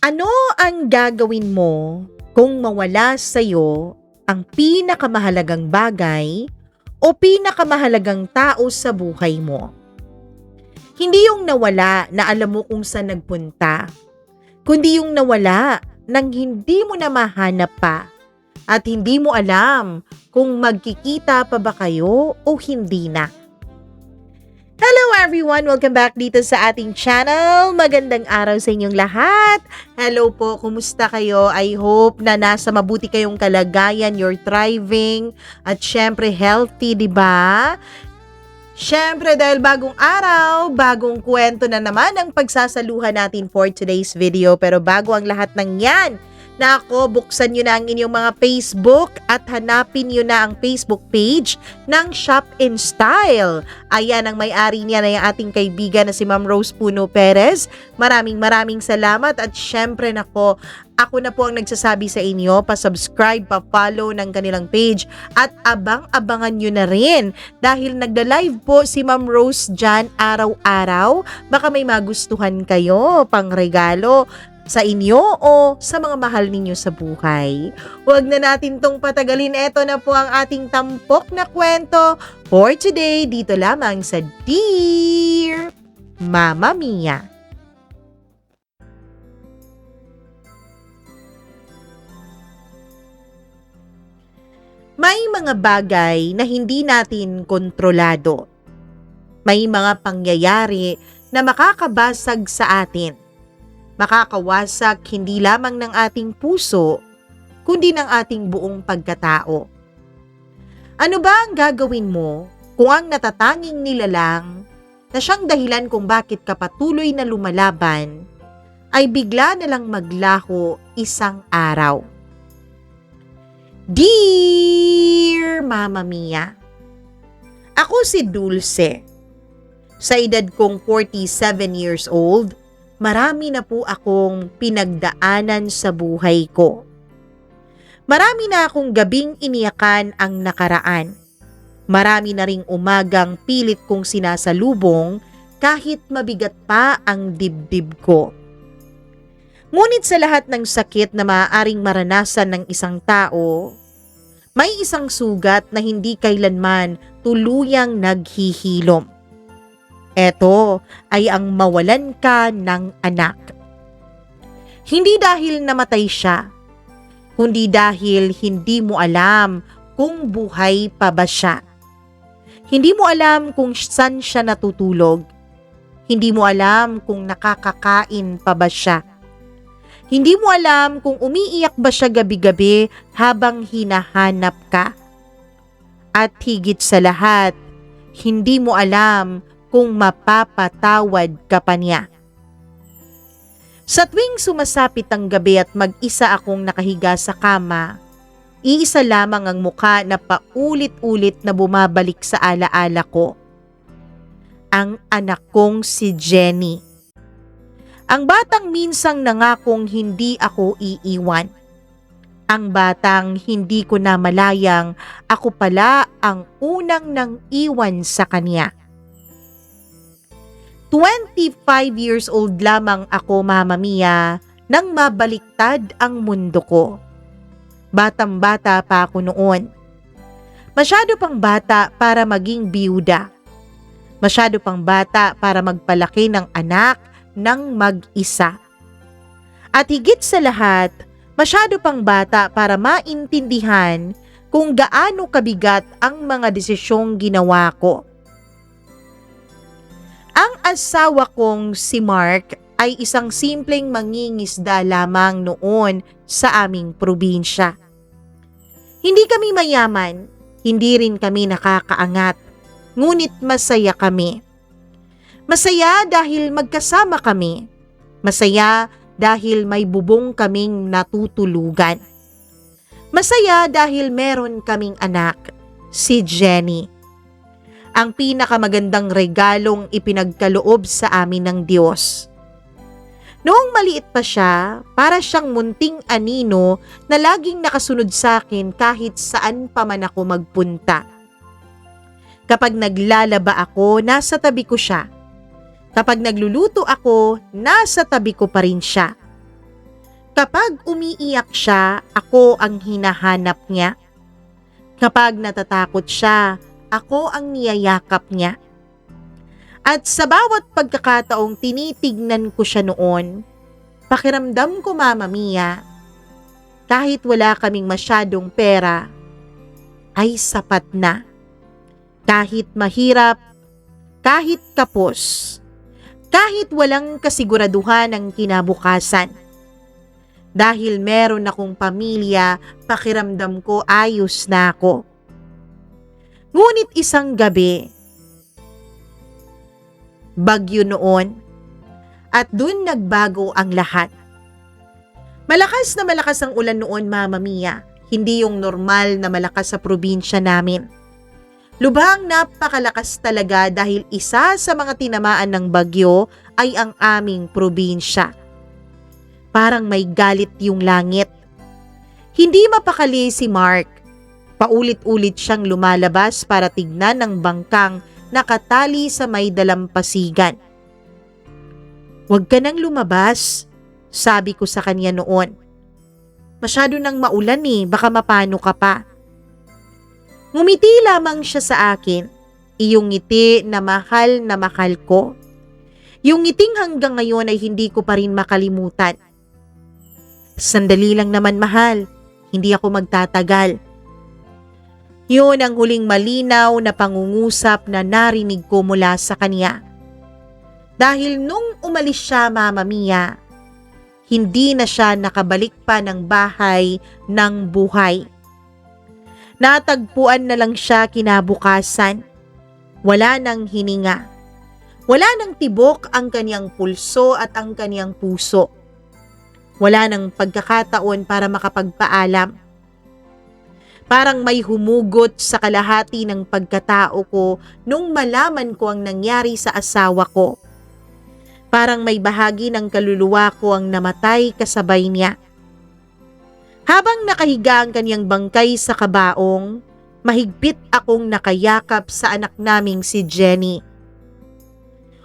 Ano ang gagawin mo kung mawala sa'yo ang pinakamahalagang bagay o pinakamahalagang tao sa buhay mo? Hindi yung nawala na alam mo kung saan nagpunta, kundi yung nawala nang hindi mo na mahanap pa at hindi mo alam kung magkikita pa ba kayo o hindi na. Hello everyone! Welcome back dito sa ating channel. Magandang araw sa inyong lahat. Hello po, kumusta kayo? I hope na nasa mabuti kayong kalagayan, you're thriving, at syempre healthy, di ba? Syempre dahil bagong araw, bagong kwento na naman ang pagsasaluhan natin for today's video. Pero bago ang lahat ng yan, buksan nyo na ang inyong mga Facebook at hanapin nyo na ang Facebook page ng Shop in Style. Ayan, ang may-ari niya na yung ating kaibigan na si Ma'am Rose Puno Perez. Maraming salamat at syempre ako na po ang nagsasabi sa inyo, pa-subscribe, pa-follow ng kanilang page at abang-abangan nyo na rin dahil nagda-live po si Ma'am Rose dyan araw-araw. Baka may magustuhan kayo pang regalo sa inyo o sa mga mahal ninyo sa buhay. Huwag na natin tong patagalin. Ito na po ang ating tampok na kwento for today dito lamang sa Dear Mama Mia. May mga bagay na hindi natin kontrolado. May mga pangyayari na makakabasag sa atin. Makakawasak hindi lamang ng ating puso, kundi ng ating buong pagkatao. Ano ba ang gagawin mo kung ang natatanging nilalang na siyang dahilan kung bakit ka patuloy na lumalaban ay bigla na lang maglaho isang araw? Dear Mama Mia, ako si Dulce. Sa edad kong 47 years old, marami na po akong pinagdaanan sa buhay ko. Marami na akong gabing iniyakan ang nakaraan. Marami na ring umagang pilit kong sinasalubong kahit mabigat pa ang dibdib ko. Ngunit sa lahat ng sakit na maaaring maranasan ng isang tao, may isang sugat na hindi kailanman tuluyang naghihilom. Ito ay ang mawalan ka ng anak. Hindi dahil namatay siya, kundi dahil hindi mo alam kung buhay pa ba siya. Hindi mo alam kung saan siya natutulog. Hindi mo alam kung nakakakain pa ba siya. Hindi mo alam kung umiiyak ba siya gabi-gabi habang hinahanap ka. At higit sa lahat, hindi mo alam kung mapapatawad ka pa niya. Sa tuwing sumasapit ang gabi at mag-isa akong nakahiga sa kama, iisa lamang ang muka na paulit-ulit na bumabalik sa alaala ko. Ang anak kong si Jenny. Ang batang minsang nangakong hindi ako iiwan. Ang batang hindi ko na malayang ako pala ang unang nang iwan sa kanya. 25 years old lamang ako, Mama Mia, nang mabaliktad ang mundo ko. Batang-bata pa ako noon. Masyado pang bata para maging biyuda. Masyado pang bata para magpalaki ng anak ng mag-isa. At higit sa lahat, masyado pang bata para maintindihan kung gaano kabigat ang mga desisyong ginawa ko. Ang asawa kong si Mark ay isang simpleng mangingisda lamang noon sa aming probinsya. Hindi kami mayaman, hindi rin kami nakakaangat, ngunit masaya kami. Masaya dahil magkasama kami. Masaya dahil may bubong kaming natutulugan. Masaya dahil meron kaming anak, si Jenny. Ang pinakamagandang regalong ipinagkaloob sa amin ng Diyos. Noong maliit pa siya, para siyang munting anino na laging nakasunod sa akin kahit saan pa man ako magpunta. Kapag naglalaba ako, nasa tabi ko siya. Kapag nagluluto ako, nasa tabi ko pa rin siya. Kapag umiiyak siya, ako ang hinahanap niya. Kapag natatakot siya, ako ang niyayakap niya. At sa bawat pagkakataong tinitignan ko siya noon, pakiramdam ko, Mama Mia, kahit wala kaming masyadong pera, ay sapat na. Kahit mahirap, kahit kapos, kahit walang kasiguraduhan ng kinabukasan. Dahil meron akong pamilya, pakiramdam ko ayos na ako. Ngunit isang gabi, bagyo noon, at dun nagbago ang lahat. Malakas na malakas ang ulan noon, Mama Mia, hindi yung normal na malakas sa probinsya namin. Lubhang napakalakas talaga dahil isa sa mga tinamaan ng bagyo ay ang aming probinsya. Parang may galit yung langit. Hindi mapakali si Mark. Paulit-ulit siyang lumalabas para tignan ng bangkang nakatali sa may dalampasigan. "Huwag ka nang lumabas," sabi ko sa kanya noon. "Masyado nang maulan baka mapano ka pa." Ngumiti lamang siya sa akin, iyong ngiti na mahal ko. Yung ngiting hanggang ngayon ay hindi ko pa rin makalimutan. "Sandali lang naman, mahal, hindi ako magtatagal." Yun ang huling malinaw na pangungusap na narinig ko mula sa kanya. Dahil nung umalis siya, Mama Mia, hindi na siya nakabalik pa ng bahay ng buhay. Natagpuan na lang siya kinabukasan. Wala nang hininga. Wala nang tibok ang kaniyang pulso at ang kaniyang puso. Wala nang pagkakataon para makapagpaalam. Parang may humugot sa kalahati ng pagkatao ko nung malaman ko ang nangyari sa asawa ko. Parang may bahagi ng kaluluwa ko ang namatay kasabay niya. Habang nakahiga ang kaniyang bangkay sa kabaong, mahigpit akong nakayakap sa anak naming si Jenny.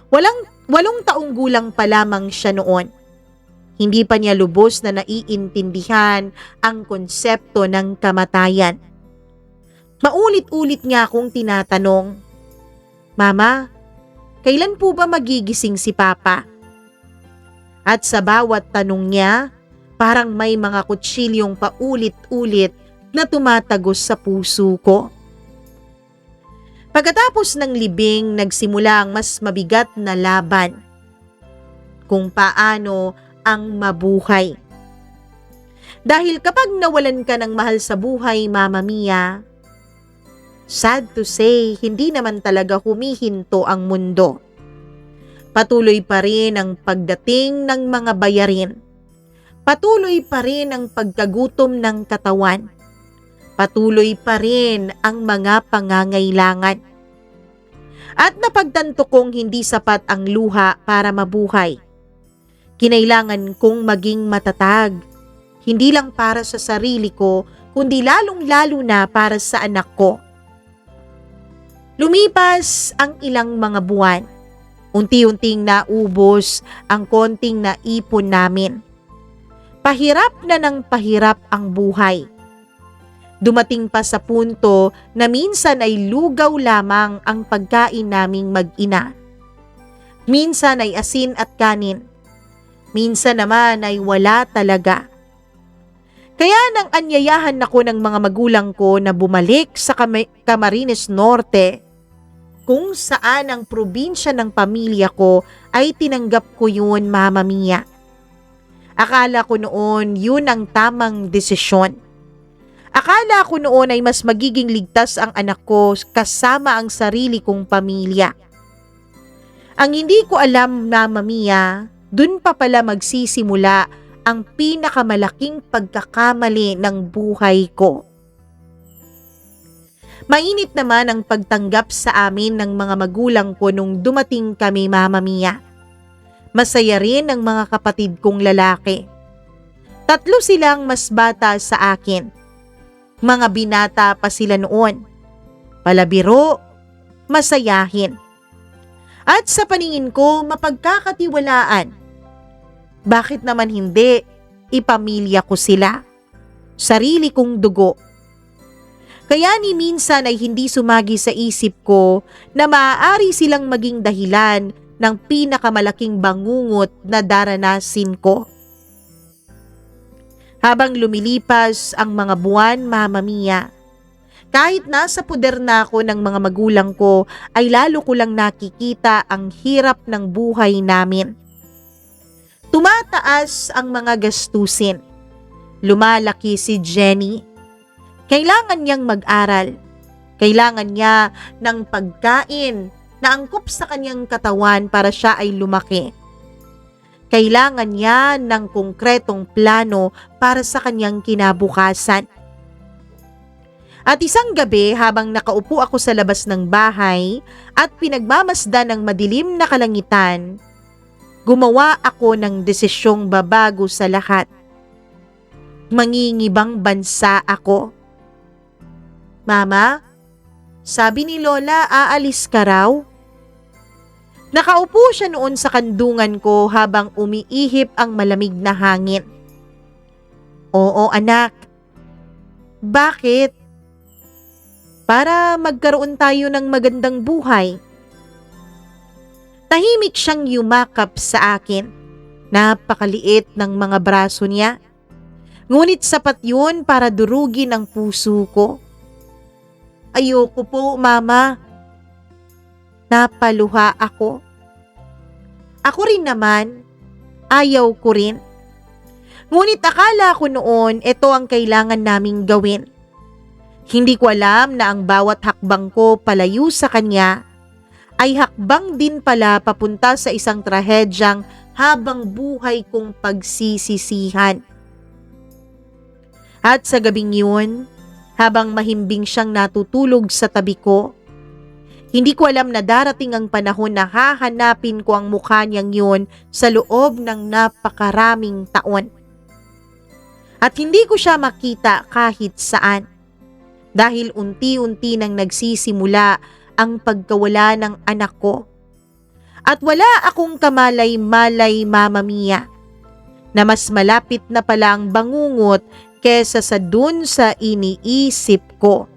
8 taong gulang pa lamang siya noon. Hindi pa niya lubos na naiintindihan ang konsepto ng kamatayan. Maulit-ulit niya akong tinatanong, "Mama, kailan po ba magigising si Papa?" At sa bawat tanong niya, parang may mga kutsilyong paulit-ulit na tumatagos sa puso ko. Pagkatapos ng libing, nagsimula ang mas mabigat na laban. Kung paano ang mabuhay. Dahil kapag nawalan ka ng mahal sa buhay, Mama Mia, sad to say, hindi naman talaga humihinto ang mundo. Patuloy pa rin ang pagdating ng mga bayarin. Patuloy pa rin ang pagkagutom ng katawan. Patuloy pa rin ang mga pangangailangan. At napagtanto kong hindi sapat ang luha para mabuhay. Kinailangan kong maging matatag, hindi lang para sa sarili ko, kundi lalong-lalo na para sa anak ko. Lumipas ang ilang mga buwan. Unti-unting naubos ang konting naipon namin. Pahirap na ng pahirap ang buhay. Dumating pa sa punto na minsan ay lugaw lamang ang pagkain naming mag-ina. Minsan ay asin at kanin. Minsan naman ay wala talaga. Kaya nang anyayahan ako ng mga magulang ko na bumalik sa Camarines Norte, kung saan ang probinsya ng pamilya ko, ay tinanggap ko yun, Mama Mia. Akala ko noon yun ang tamang desisyon. Akala ko noon ay mas magiging ligtas ang anak ko kasama ang sarili kong pamilya. Ang hindi ko alam, Mama Mia, dun pa pala magsisimula ang pinakamalaking pagkakamali ng buhay ko. Mainit naman ang pagtanggap sa amin ng mga magulang ko nung dumating kami, Mama Mia. Masaya rin ang mga kapatid kong lalaki. 3 silang mas bata sa akin. Mga binata pa sila noon. Palabiro, masayahin. At sa paningin ko, mapagkakatiwalaan. Bakit naman hindi? ipamilya ko sila. Sarili kong dugo. Kaya ni minsan ay hindi sumagi sa isip ko na maaari silang maging dahilan ng pinakamalaking bangungot na daranasin ko. Habang lumilipas ang mga buwan, Mama Mia, kahit nasa puder na ako ng mga magulang ko, ay lalo ko lang nakikita ang hirap ng buhay namin. Tumataas ang mga gastusin. Lumalaki si Jenny. Kailangan niyang mag-aral. Kailangan niya ng pagkain na angkop sa kanyang katawan para siya ay lumaki. Kailangan niya ng konkretong plano para sa kanyang kinabukasan. At isang gabi habang nakaupo ako sa labas ng bahay at pinagmamasdan ng madilim na kalangitan, gumawa ako ng desisyong babago sa lahat. Mangingibang bansa ako. Mama, sabi ni Lola, aalis ka raw? Nakaupo siya noon sa kandungan ko habang umiihip ang malamig na hangin. Oo anak. Bakit? Para magkaroon tayo ng magandang buhay. Tahimik siyang yumakap sa akin. Napakaliit ng mga braso niya. Ngunit sapat yun para durugin ang puso ko. Ayoko po, Mama. Napaluha ako. Ako rin naman, ayaw ko rin. Ngunit akala ko noon ito ang kailangan naming gawin. Hindi ko alam na ang bawat hakbang ko palayo sa kanya ay hakbang din pala papunta sa isang trahedyang habang buhay kong pagsisisihan. At sa gabing yun, habang mahimbing siyang natutulog sa tabi ko, hindi ko alam na darating ang panahon na hahanapin ko ang mukha niyang yun sa loob ng napakaraming taon. At hindi ko siya makita kahit saan. Dahil unti-unti nang nagsisimula ang pagkawala ng anak ko. At wala akong kamalay-malay, Mama Mia, na mas malapit na pala ang bangungot kesa sa dun sa iniisip ko.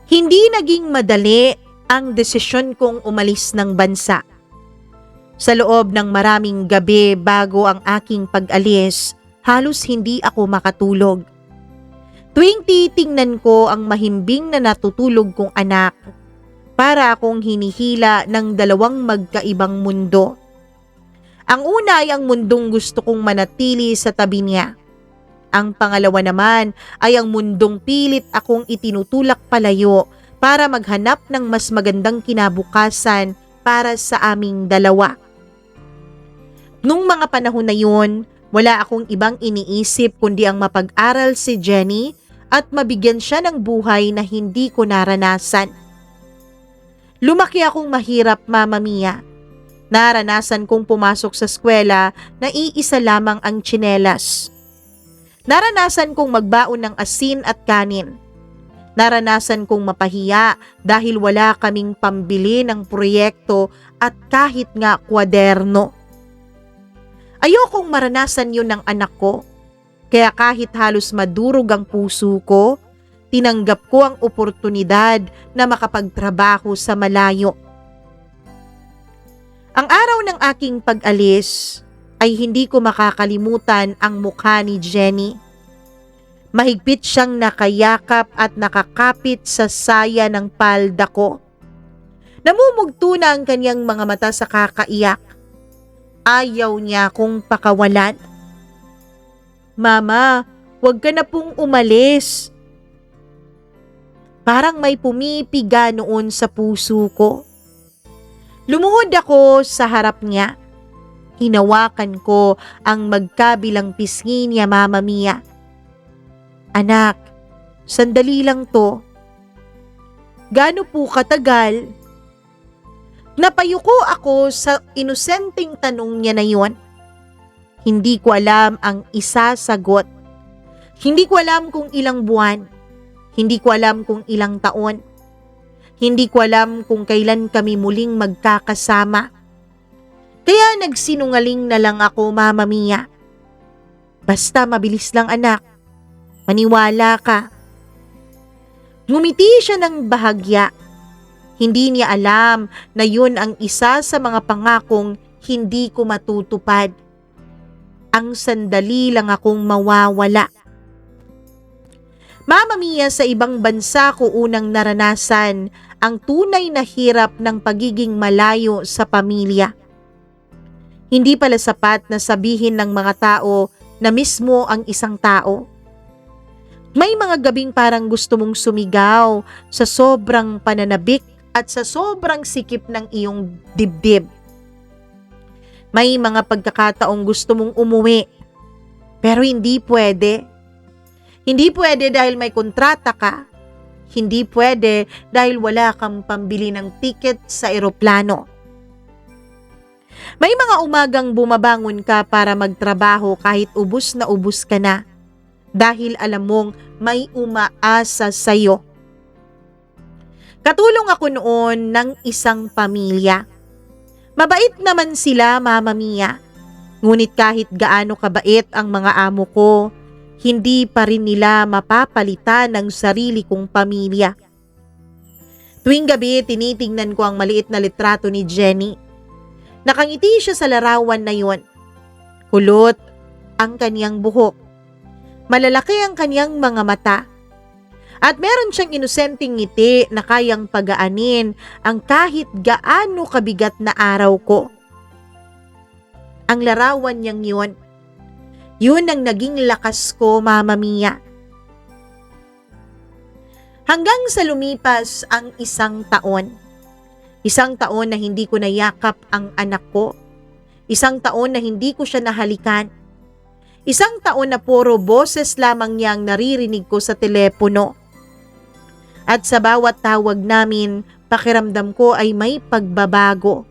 Hindi naging madali ang desisyon kong umalis ng bansa. Sa loob ng maraming gabi bago ang aking pag-alis, halos hindi ako makatulog. Tuwing titingnan ko ang mahimbing na natutulog kong anak, para akong hinihila ng dalawang magkaibang mundo. Ang una ay ang mundong gusto kong manatili sa tabi niya. Ang pangalawa naman ay ang mundong pilit akong itinutulak palayo para maghanap ng mas magandang kinabukasan para sa aming dalawa. Nung mga panahon na yun, wala akong ibang iniisip kundi ang mapag-aral si Jenny at mabigyan siya ng buhay na hindi ko naranasan. Lumaki akong mahirap, Mama Mia. Naranasan kong pumasok sa eskwela na iisa lamang ang tsinelas. Naranasan kong magbaon ng asin at kanin. Naranasan kong mapahiya dahil wala kaming pambili ng proyekto at kahit nga kwaderno. Ayokong maranasan yun ng anak ko. Kaya kahit halos madurog ang puso ko, tinanggap ko ang oportunidad na makapagtrabaho sa malayo. Ang araw ng aking pag-alis ay hindi ko makakalimutan ang mukha ni Jenny. Mahigpit siyang nakayakap at nakakapit sa saya ng palda ko. Namumugto na ang kanyang mga mata sa kakaiyak. Ayaw niya akong pakawalan. Mama, huwag ka na pong umalis. Parang may pumipiga noon sa puso ko. Lumuhod ako sa harap niya. Hinawakan ko ang magkabilang pisngi niya, Mama Mia. Anak, sandali lang to. Gaano po katagal? Napayuko ako sa inosenteng tanong niya na yon. Hindi ko alam ang isasagot. Hindi ko alam kung ilang buwan. Hindi ko alam kung ilang taon. Hindi ko alam kung kailan kami muling magkakasama. Kaya nagsinungaling na lang ako, Mama Mia. Basta mabilis lang anak. Maniwala ka. Ngumiti siya ng bahagya. Hindi niya alam na yun ang isa sa mga pangakong hindi ko matutupad. Ang sandali lang akong mawawala. Mama Mia, sa ibang bansa ko unang naranasan ang tunay na hirap ng pagiging malayo sa pamilya. Hindi pala sapat na sabihin ng mga tao na mismo ang isang tao. May mga gabing parang gusto mong sumigaw sa sobrang pananabik at sa sobrang sikip ng iyong dibdib. May mga pagkakataong gusto mong umuwi, pero hindi pwede. Hindi pwede dahil may kontrata ka. Hindi pwede dahil wala kang pambili ng ticket sa eroplano. May mga umagang bumabangon ka para magtrabaho kahit ubos na ubos ka na. Dahil alam mong may umaasa sa'yo. Katulong ako noon ng isang pamilya. Mabait naman sila, Mama Mia. Ngunit kahit gaano kabait ang mga amo ko, hindi pa rin nila mapapalitan ng sarili kong pamilya. Tuwing gabi, tinitingnan ko ang maliit na litrato ni Jenny. Nakangiti siya sa larawan na yon. Kulot ang kaniyang buhok. Malalaki ang kaniyang mga mata. At meron siyang inosenteng ngiti na kayang pagaanin ang kahit gaano kabigat na araw ko. Ang larawan niyang yun, yun ang naging lakas ko, Mama Mia. Hanggang sa lumipas ang isang taon. Isang taon na hindi ko nayakap ang anak ko. Isang taon na hindi ko siya nahalikan. Isang taon na puro boses lamang niyang naririnig ko sa telepono. At sa bawat tawag namin, pakiramdam ko ay may pagbabago.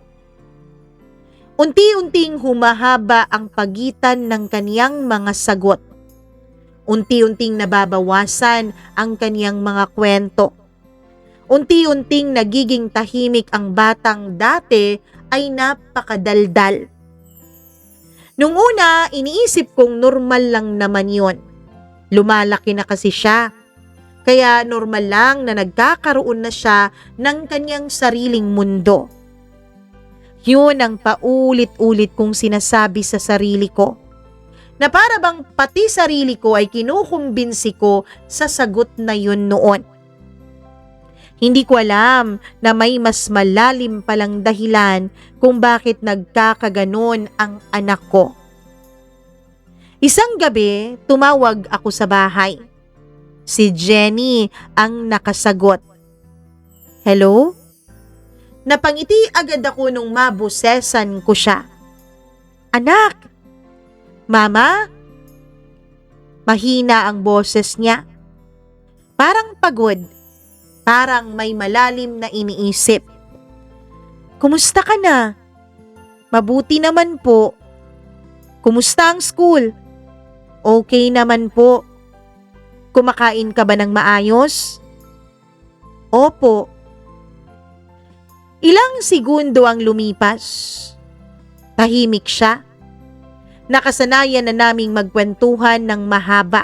Unti-unting humahaba ang pagitan ng kaniyang mga sagot. Unti-unting nababawasan ang kaniyang mga kwento. Unti-unting nagiging tahimik ang batang dati ay napakadaldal. Nung una, iniisip kong normal lang naman yon. Lumalaki na kasi siya. Kaya normal lang na nagkakaroon na siya ng kanyang sariling mundo. Yun ang paulit-ulit kong sinasabi sa sarili ko. Na para bang pati sarili ko ay kinukumbinsi ko sa sagot na yun noon. Hindi ko alam na may mas malalim palang dahilan kung bakit nagkakaganon ang anak ko. Isang gabi, tumawag ako sa bahay. Si Jenny ang nakasagot. Hello? Napangiti agad ako nung mabusesan ko siya. Anak! Mama? Mahina ang boses niya. Parang pagod. Parang may malalim na iniisip. Kumusta ka na? Mabuti naman po. Kumusta ang school? Okay naman po. Kumakain ka ba ng maayos? Opo. Ilang segundo ang lumipas. Tahimik siya. Nakasanayan na naming magkwentuhan ng mahaba.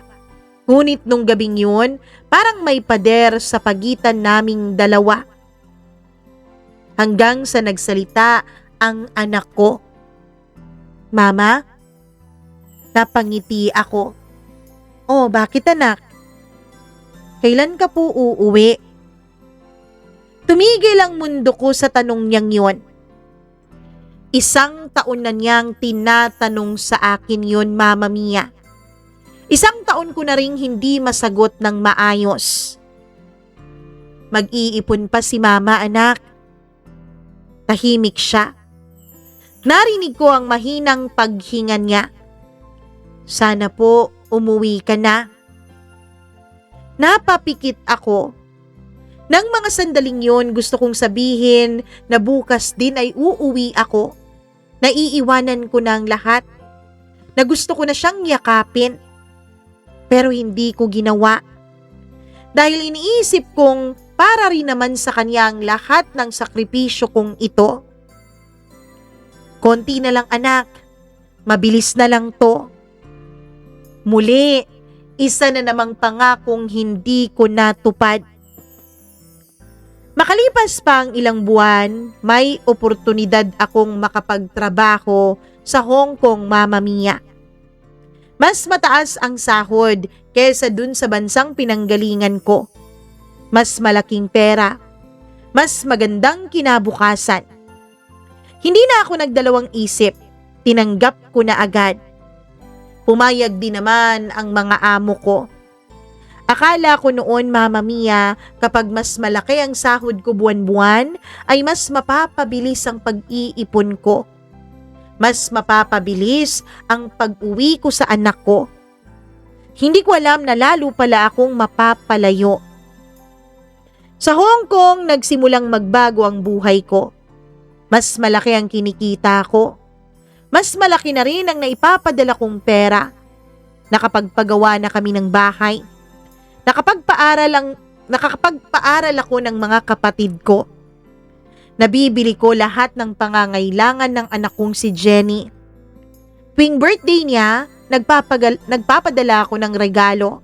Ngunit nung gabing yun, parang may pader sa pagitan naming dalawa. Hanggang sa nagsalita ang anak ko. Mama? Napangiti ako. Oh, bakit anak? Kailan ka po uuwi? Tumigil ang mundo ko sa tanong niyang yon. Isang taon na niyang tinatanong sa akin yon, Mama Mia. Isang taon ko na ring hindi masagot ng maayos. Mag-iipon pa si Mama, anak. Tahimik siya. Narinig ko ang mahinang paghinga niya. Sana po umuwi ka na. Napapikit ako. Nang mga sandaling yon, gusto kong sabihin na bukas din ay uuwi ako. Naiiwanan ko na ang lahat. Na gusto ko na siyang yakapin. Pero hindi ko ginawa. Dahil iniisip kong para rin naman sa kanya ang lahat ng sakripisyo kong ito. Konti na lang anak. Mabilis na lang to. Muli, isa na namang pangakong hindi ko natupad. Makalipas pa ang ilang buwan, may oportunidad akong makapagtrabaho sa Hong Kong, Mama Mia. Mas mataas ang sahod kaysa dun sa bansang pinanggalingan ko. Mas malaking pera. Mas magandang kinabukasan. Hindi na ako nagdalawang isip. Tinanggap ko na agad. Pumayag din naman ang mga amo ko. Akala ko noon, Mama Mia, kapag mas malaki ang sahod ko buwan-buwan, ay mas mapapabilis ang pag-iipon ko. Mas mapapabilis ang pag-uwi ko sa anak ko. Hindi ko alam na lalo pala akong mapapalayo. Sa Hong Kong, nagsimulang magbago ang buhay ko. Mas malaki ang kinikita ko. Mas malaki na rin ang naipapadala kong pera. Nakapagpagawa na kami ng bahay. Nakakapagpaaral ako ng mga kapatid ko. Nabibili ko lahat ng pangangailangan ng anak kong si Jenny. Tuwing birthday niya, nagpapadala ako ng regalo.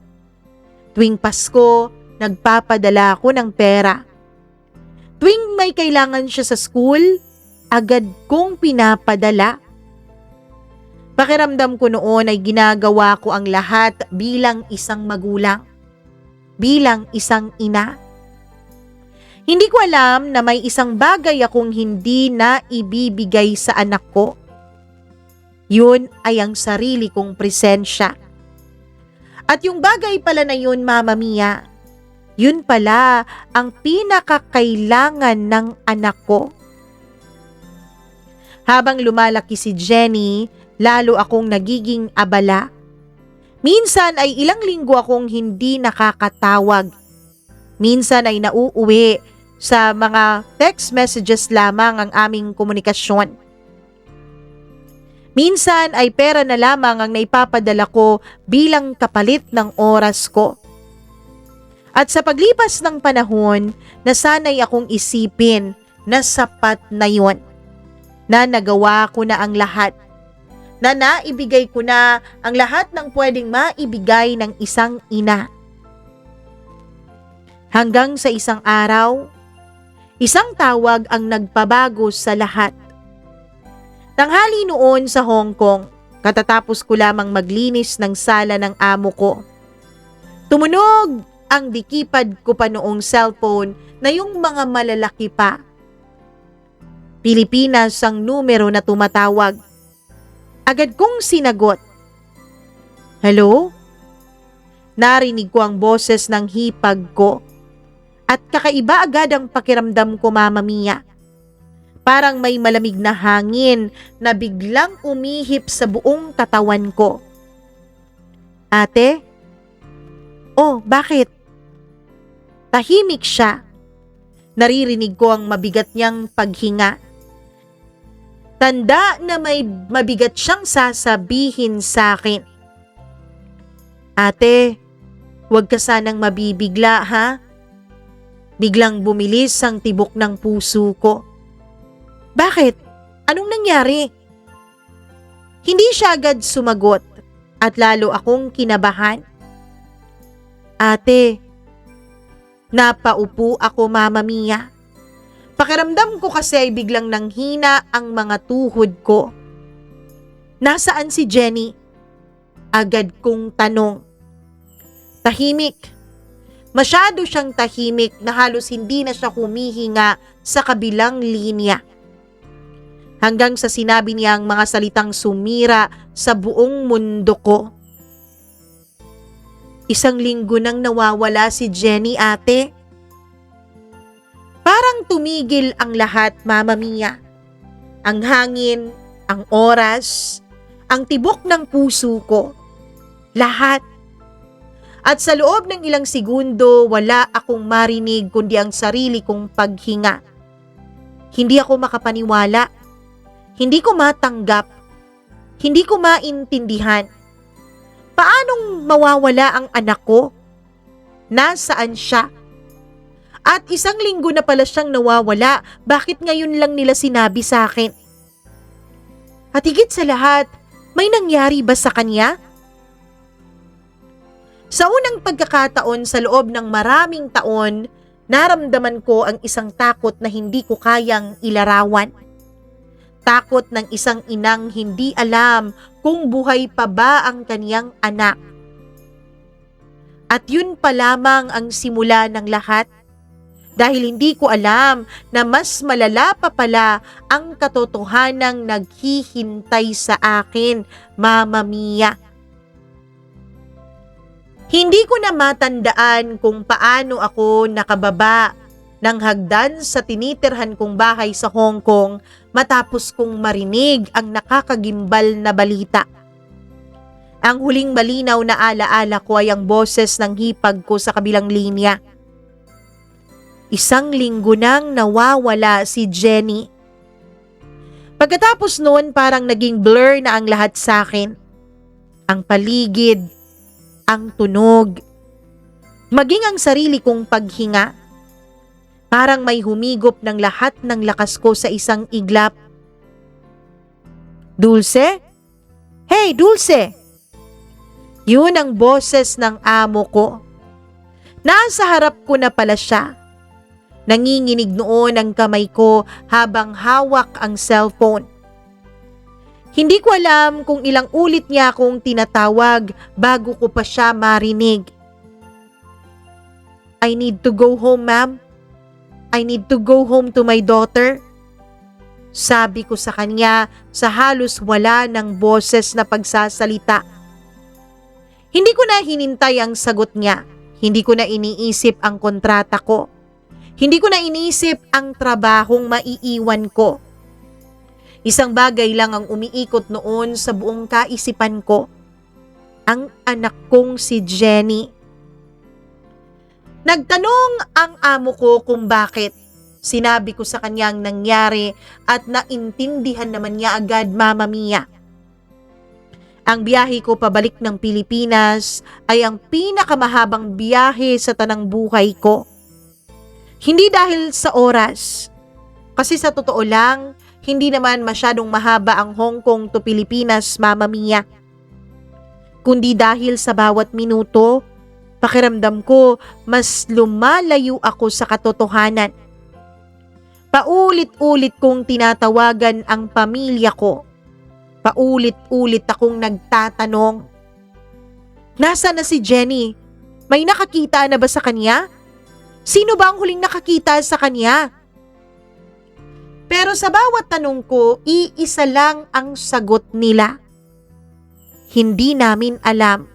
Tuwing Pasko, nagpapadala ako ng pera. Tuwing may kailangan siya sa school, agad kong pinapadala. Pakiramdam ko noon ay ginagawa ko ang lahat bilang isang magulang, bilang isang ina. Hindi ko alam na may isang bagay akong hindi na ibibigay sa anak ko. Yun ay ang sarili kong presensya. At yung bagay pala na yun, Mama Mia, yun pala ang pinakakailangan ng anak ko. Habang lumalaki si Jenny, lalo akong nagiging abala. Minsan ay ilang linggo akong hindi nakakatawag. Minsan ay nauuwi. Sa mga text messages lamang ang aming komunikasyon. Minsan ay pera na lamang ang naipapadala ko bilang kapalit ng oras ko. At sa paglipas ng panahon, nasanay akong isipin na sapat na yon. Na nagawa ko na ang lahat. Na naibigay ko na ang lahat ng pwedeng maibigay ng isang ina. Hanggang sa isang araw, isang tawag ang nagpabago sa lahat. Tanghali noon sa Hong Kong, katatapos ko lamang maglinis ng sala ng amo ko. Tumunog ang dikipad ko pa noong cellphone na yung mga malalaki pa. Pilipinas ang numero na tumatawag. Agad kong sinagot. Hello? Narinig ko ang boses ng hipag ko. At kakaiba agad ang pakiramdam ko, Mama Mia. Parang may malamig na hangin na biglang umihip sa buong katawan ko. Ate? Oh, bakit? Tahimik siya. Naririnig ko ang mabigat niyang paghinga. Tanda na may mabigat siyang sasabihin sa akin. Ate, huwag ka sanang mabibigla, ha? Biglang bumilis ang tibok ng puso ko. Bakit? Anong nangyari? Hindi siya agad sumagot at lalo akong kinabahan. Ate, napaupo ako, Mama Mia. Pakiramdam ko kasi ay biglang nanghina ang mga tuhod ko. Nasaan si Jenny? Agad kong tanong. Tahimik. Masyado siyang tahimik na halos hindi na siya humihinga sa kabilang linya. Hanggang sa sinabi niya ang mga salitang sumira sa buong mundo ko. 1 linggo nang nawawala si Jenny, ate. Parang tumigil ang lahat, Mama Mia. Ang hangin, ang oras, ang tibok ng puso ko. Lahat. At sa loob ng ilang segundo, wala akong marinig kundi ang sarili kong paghinga. Hindi ako makapaniwala. Hindi ko matanggap. Hindi ko maintindihan. Paanong mawawala ang anak ko? Nasaan siya? At 1 linggo na pala siyang nawawala, bakit ngayon lang nila sinabi sa akin? At higit sa lahat, may nangyari ba sa kanya? Sa unang pagkakataon sa loob ng maraming taon, naramdaman ko ang isang takot na hindi ko kayang ilarawan. Takot ng isang inang hindi alam kung buhay pa ba ang kaniyang anak. At yun pa lamang ang simula ng lahat. Dahil hindi ko alam na mas malala pa pala ang katotohanang naghihintay sa akin, Mama Mia. Hindi ko na matandaan kung paano ako nakababa ng hagdan sa tinitirhan kong bahay sa Hong Kong matapos kong marinig ang nakakagimbal na balita. Ang huling malinaw na alaala ko ay ang boses ng hipag ko sa kabilang linya. 1 linggo nang nawawala si Jenny. Pagkatapos noon parang naging blur na ang lahat sa akin. Ang paligid, ang tunog, maging ang sarili kong paghinga. Parang may humigop ng lahat ng lakas ko sa isang iglap. Dulce? Hey, Dulce! Yun ang boses ng amo ko. Nasa harap ko na pala siya. Nanginginig noon ang kamay ko habang hawak ang cellphone. Hindi ko alam kung ilang ulit niya akong tinatawag bago ko pa siya marinig. I need to go home, ma'am. I need to go home to my daughter. Sabi ko sa kanya sa halos wala ng boses na pagsasalita. Hindi ko na hinintay ang sagot niya. Hindi ko na iniisip ang kontrata ko. Hindi ko na iniisip ang trabahong maiiwan ko. Isang bagay lang ang umiikot noon sa buong kaisipan ko. Ang anak kong si Jenny. Nagtanong ang amo ko kung bakit. Sinabi ko sa kanyang nangyari at naintindihan naman niya agad, Mama Mia. Ang biyahe ko pabalik ng Pilipinas ay ang pinakamahabang biyahe sa tanang buhay ko. Hindi dahil sa oras. Kasi sa totoo lang, hindi naman masyadong mahaba ang Hong Kong to Pilipinas, Mama Mia. Kundi dahil sa bawat minuto, pakiramdam ko mas lumalayo ako sa katotohanan. Paulit-ulit kong tinatawagan ang pamilya ko. Paulit-ulit akong nagtatanong. Nasaan na si Jenny? May nakakita na ba sa kanya? Sino ba ang huling nakakita sa kanya? Pero sa bawat tanong ko, iisa lang ang sagot nila. Hindi namin alam.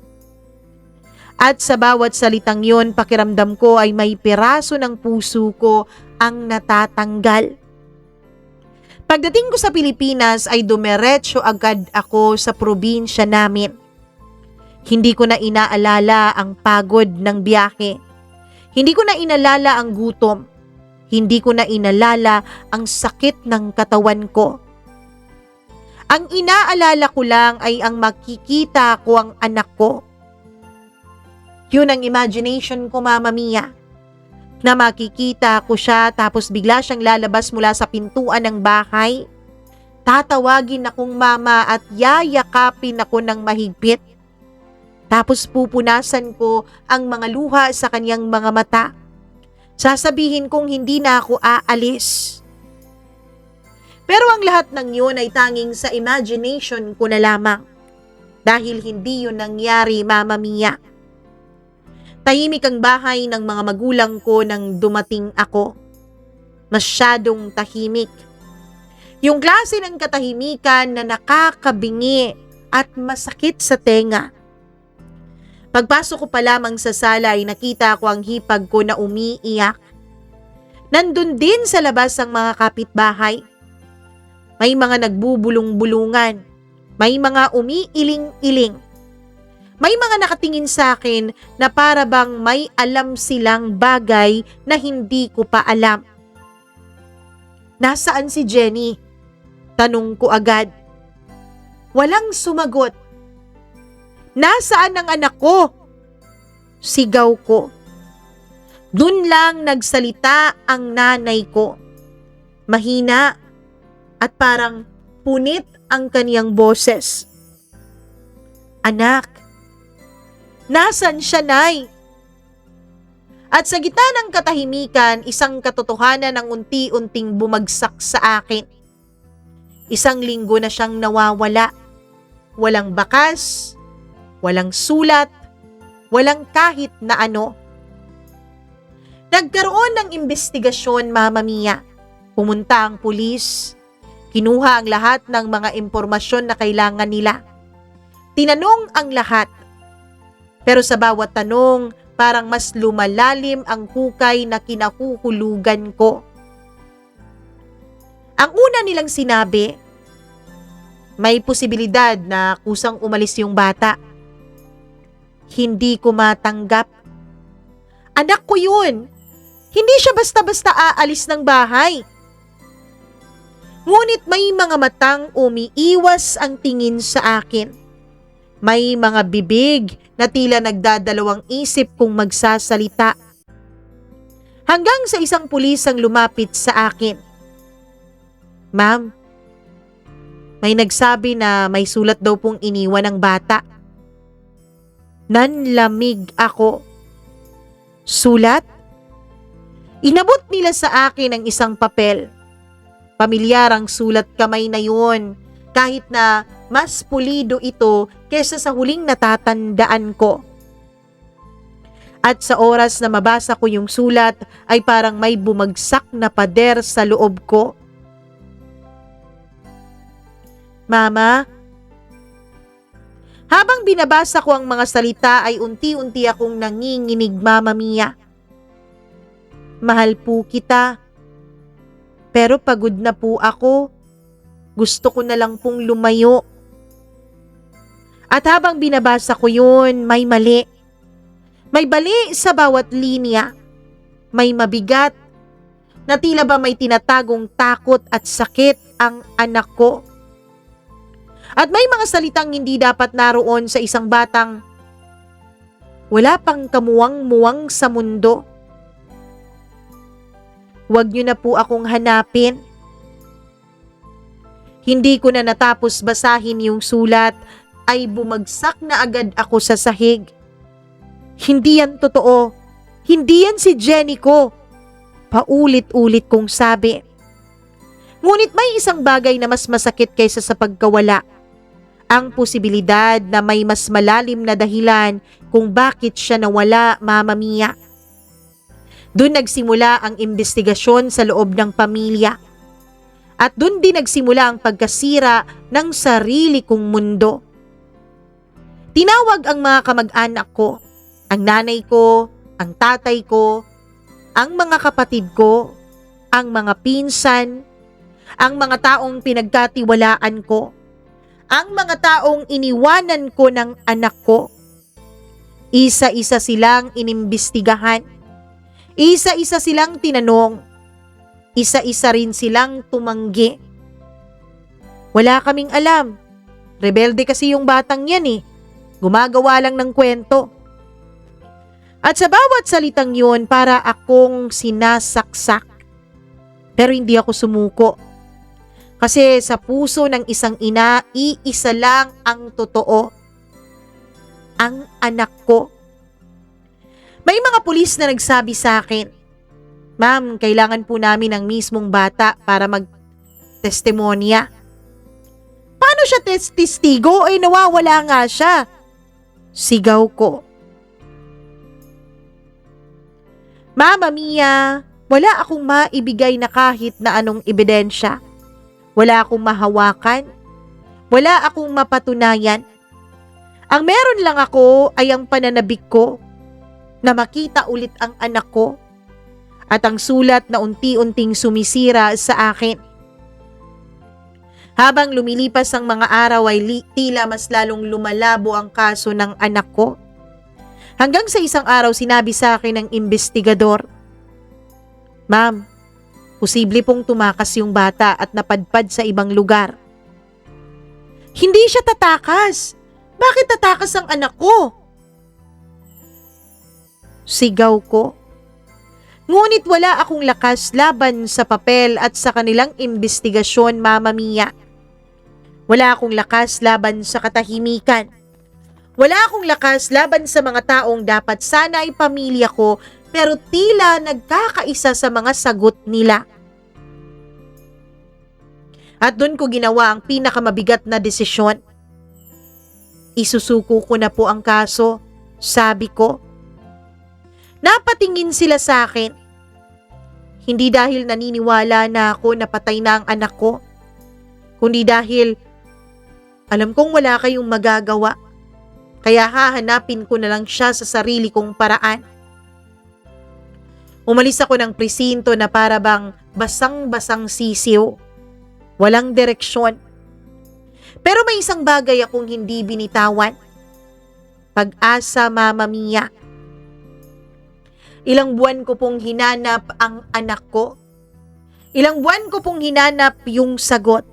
At sa bawat salitang yon, pakiramdam ko ay may piraso ng puso ko ang natatanggal. Pagdating ko sa Pilipinas ay dumiretso agad ako sa probinsya namin. Hindi ko na inaalala ang pagod ng biyahe. Hindi ko na inalala ang gutom. Hindi ko na inalala ang sakit ng katawan ko. Ang inaalala ko lang ay ang makikita ko ang anak ko. Yun ang imagination ko, Mama Mia. Na makikita ko siya tapos bigla siyang lalabas mula sa pintuan ng bahay. Tatawagin akong mama at yayakapin ako ng mahigpit. Tapos pupunasan ko ang mga luha sa kanyang mga mata. Sasabihin kong hindi na ako aalis. Pero ang lahat ng yun ay tanging sa imagination ko na lamang. Dahil hindi yun nangyari, Mama Mia. Tahimik ang bahay ng mga magulang ko nang dumating ako. Masyadong tahimik. Yung klase ng katahimikan na nakakabingi at masakit sa tenga. Pagpasok ko pa lamang sa sala ay nakita ko ang hipag ko na umiiyak. Nandun din sa labas ang mga kapitbahay. May mga nagbubulong-bulungan. May mga umiiling-iling. May mga nakatingin sa akin na para bang may alam silang bagay na hindi ko pa alam. Nasaan si Jenny? Tanong ko agad. Walang sumagot. Nasaan ang anak ko? Sigaw ko. Dun lang nagsalita ang nanay ko. Mahina at parang punit ang kaniyang boses. Anak, Nasan siya, Nay? At sa gitna ng katahimikan, isang katotohanan ang unti-unting bumagsak sa akin. Isang linggo na siyang nawawala. Walang bakas, walang sulat, walang kahit na ano. Nagkaroon ng investigasyon, Mama Mia. Pumunta ang pulis. Kinuha ang lahat ng mga impormasyon na kailangan nila. Tinanong ang lahat. Pero sa bawat tanong, parang mas lumalalim ang hukay na kinahuhulugan ko. Ang una nilang sinabi, may posibilidad na kusang umalis yung bata. Hindi ko matanggap. Anak ko yun. Hindi siya basta-basta aalis ng bahay. Ngunit may mga matang umiiwas ang tingin sa akin. May mga bibig na tila nagdadalawang isip kung magsasalita. Hanggang sa isang pulis ang lumapit sa akin. Ma'am, may nagsabi na may sulat daw pong iniwan ng bata. Nanlamig ako. Sulat? Inabot nila sa akin ang isang papel. Pamilyar ang sulat kamay na yun, kahit na mas pulido ito kesa sa huling natatandaan ko. At sa oras na mabasa ko yung sulat ay parang may bumagsak na pader sa loob ko. Mama, habang binabasa ko ang mga salita ay unti-unti akong nanginginig, Mama Mia. Mahal po kita. Pero pagod na po ako. Gusto ko na lang pong lumayo. At habang binabasa ko yun, may mali. May bali sa bawat linya. May mabigat na tila ba may tinatagong takot at sakit ang anak ko. At may mga salitang hindi dapat naroon sa isang batang wala pang kamuwang-muwang sa mundo. Huwag niyo na po akong hanapin. Hindi ko na natapos basahin yung sulat ay bumagsak na agad ako sa sahig. Hindi yan totoo. Hindi yan si Jenny ko. Paulit-ulit kong sabi. Ngunit may isang bagay na mas masakit kaysa sa pagkawala. Ang posibilidad na may mas malalim na dahilan kung bakit siya nawala, Mama Mia. Doon nagsimula ang investigasyon sa loob ng pamilya. At doon din nagsimula ang pagkasira ng sarili kong mundo. Tinawag ang mga kamag-anak ko, ang nanay ko, ang tatay ko, ang mga kapatid ko, ang mga pinsan, ang mga taong pinagkatiwalaan ko, ang mga taong iniwanan ko ng anak ko. Isa-isa silang inimbestigahan. Isa-isa silang tinanong. Isa-isa rin silang tumanggi. Wala kaming alam. Rebelde kasi yung batang yan eh. Gumagawa lang ng kwento. At sa bawat salitang yun, para akong sinasaksak. Pero hindi ako sumuko. Kasi sa puso ng isang ina, iisa lang ang totoo. Ang anak ko. May mga pulis na nagsabi sa akin, Ma'am, kailangan po namin ang mismong bata para mag-testimonya. Paano siya testigo? Eh nawawala nga siya. Sigaw ko. Mama Mia, wala akong maibigay na kahit na anong ebidensya. Wala akong mahawakan. Wala akong mapatunayan. Ang meron lang ako ay ang pananabik ko na makita ulit ang anak ko at ang sulat na unti-unting sumisira sa akin. Habang lumilipas ang mga araw ay tila mas lalong lumalabo ang kaso ng anak ko. Hanggang sa isang araw sinabi sa akin ng investigador, Ma'am, posible pong tumakas yung bata at napadpad sa ibang lugar. Hindi siya tatakas. Bakit tatakas ang anak ko? Sigaw ko. Ngunit wala akong lakas laban sa papel at sa kanilang investigasyon, Mama Mia. Wala akong lakas laban sa katahimikan. Wala akong lakas laban sa mga taong dapat sana ay pamilya ko, pero tila nagkakaisa sa mga sagot nila. At doon ko ginawa ang pinakamabigat na desisyon. Isusuko ko na po ang kaso, sabi ko. Napatingin sila sa akin. Hindi dahil naniniwala na ako na patay na ang anak ko, kundi dahil alam kong wala kayong magagawa. Kaya hahanapin ko na lang siya sa sarili kong paraan. Umalis ako ng presinto na para bang basang-basang sisiw. Walang direksyon. Pero may isang bagay akong hindi binitawan. Pag-asa, Mama Mia. Ilang buwan ko pong hinanap ang anak ko. Ilang buwan ko pong hinanap yung sagot.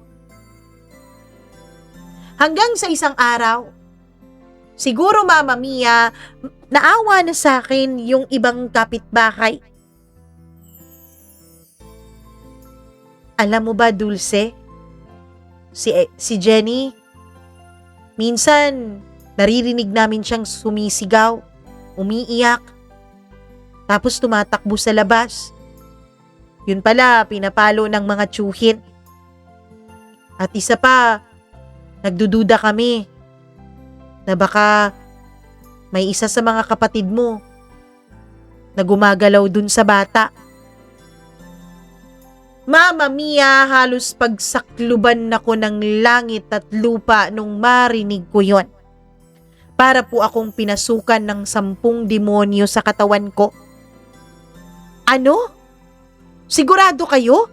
Hanggang sa isang araw, siguro Mama Mia, naawa na sa akin yung ibang kapitbahay. Alam mo ba, Dulce? Si Jenny, minsan naririnig namin siyang sumisigaw, umiiyak, tapos tumatakbo sa labas. Yun pala, pinapalo ng mga tiyuhin. At isa pa, nagdududa kami na baka may isa sa mga kapatid mo na gumagalaw dun sa bata. Mama Mia, halos pagsakluban ako ng langit at lupa nung marinig ko yon. Para po akong pinasukan ng 10 demonyo sa katawan ko. Ano? Sigurado kayo?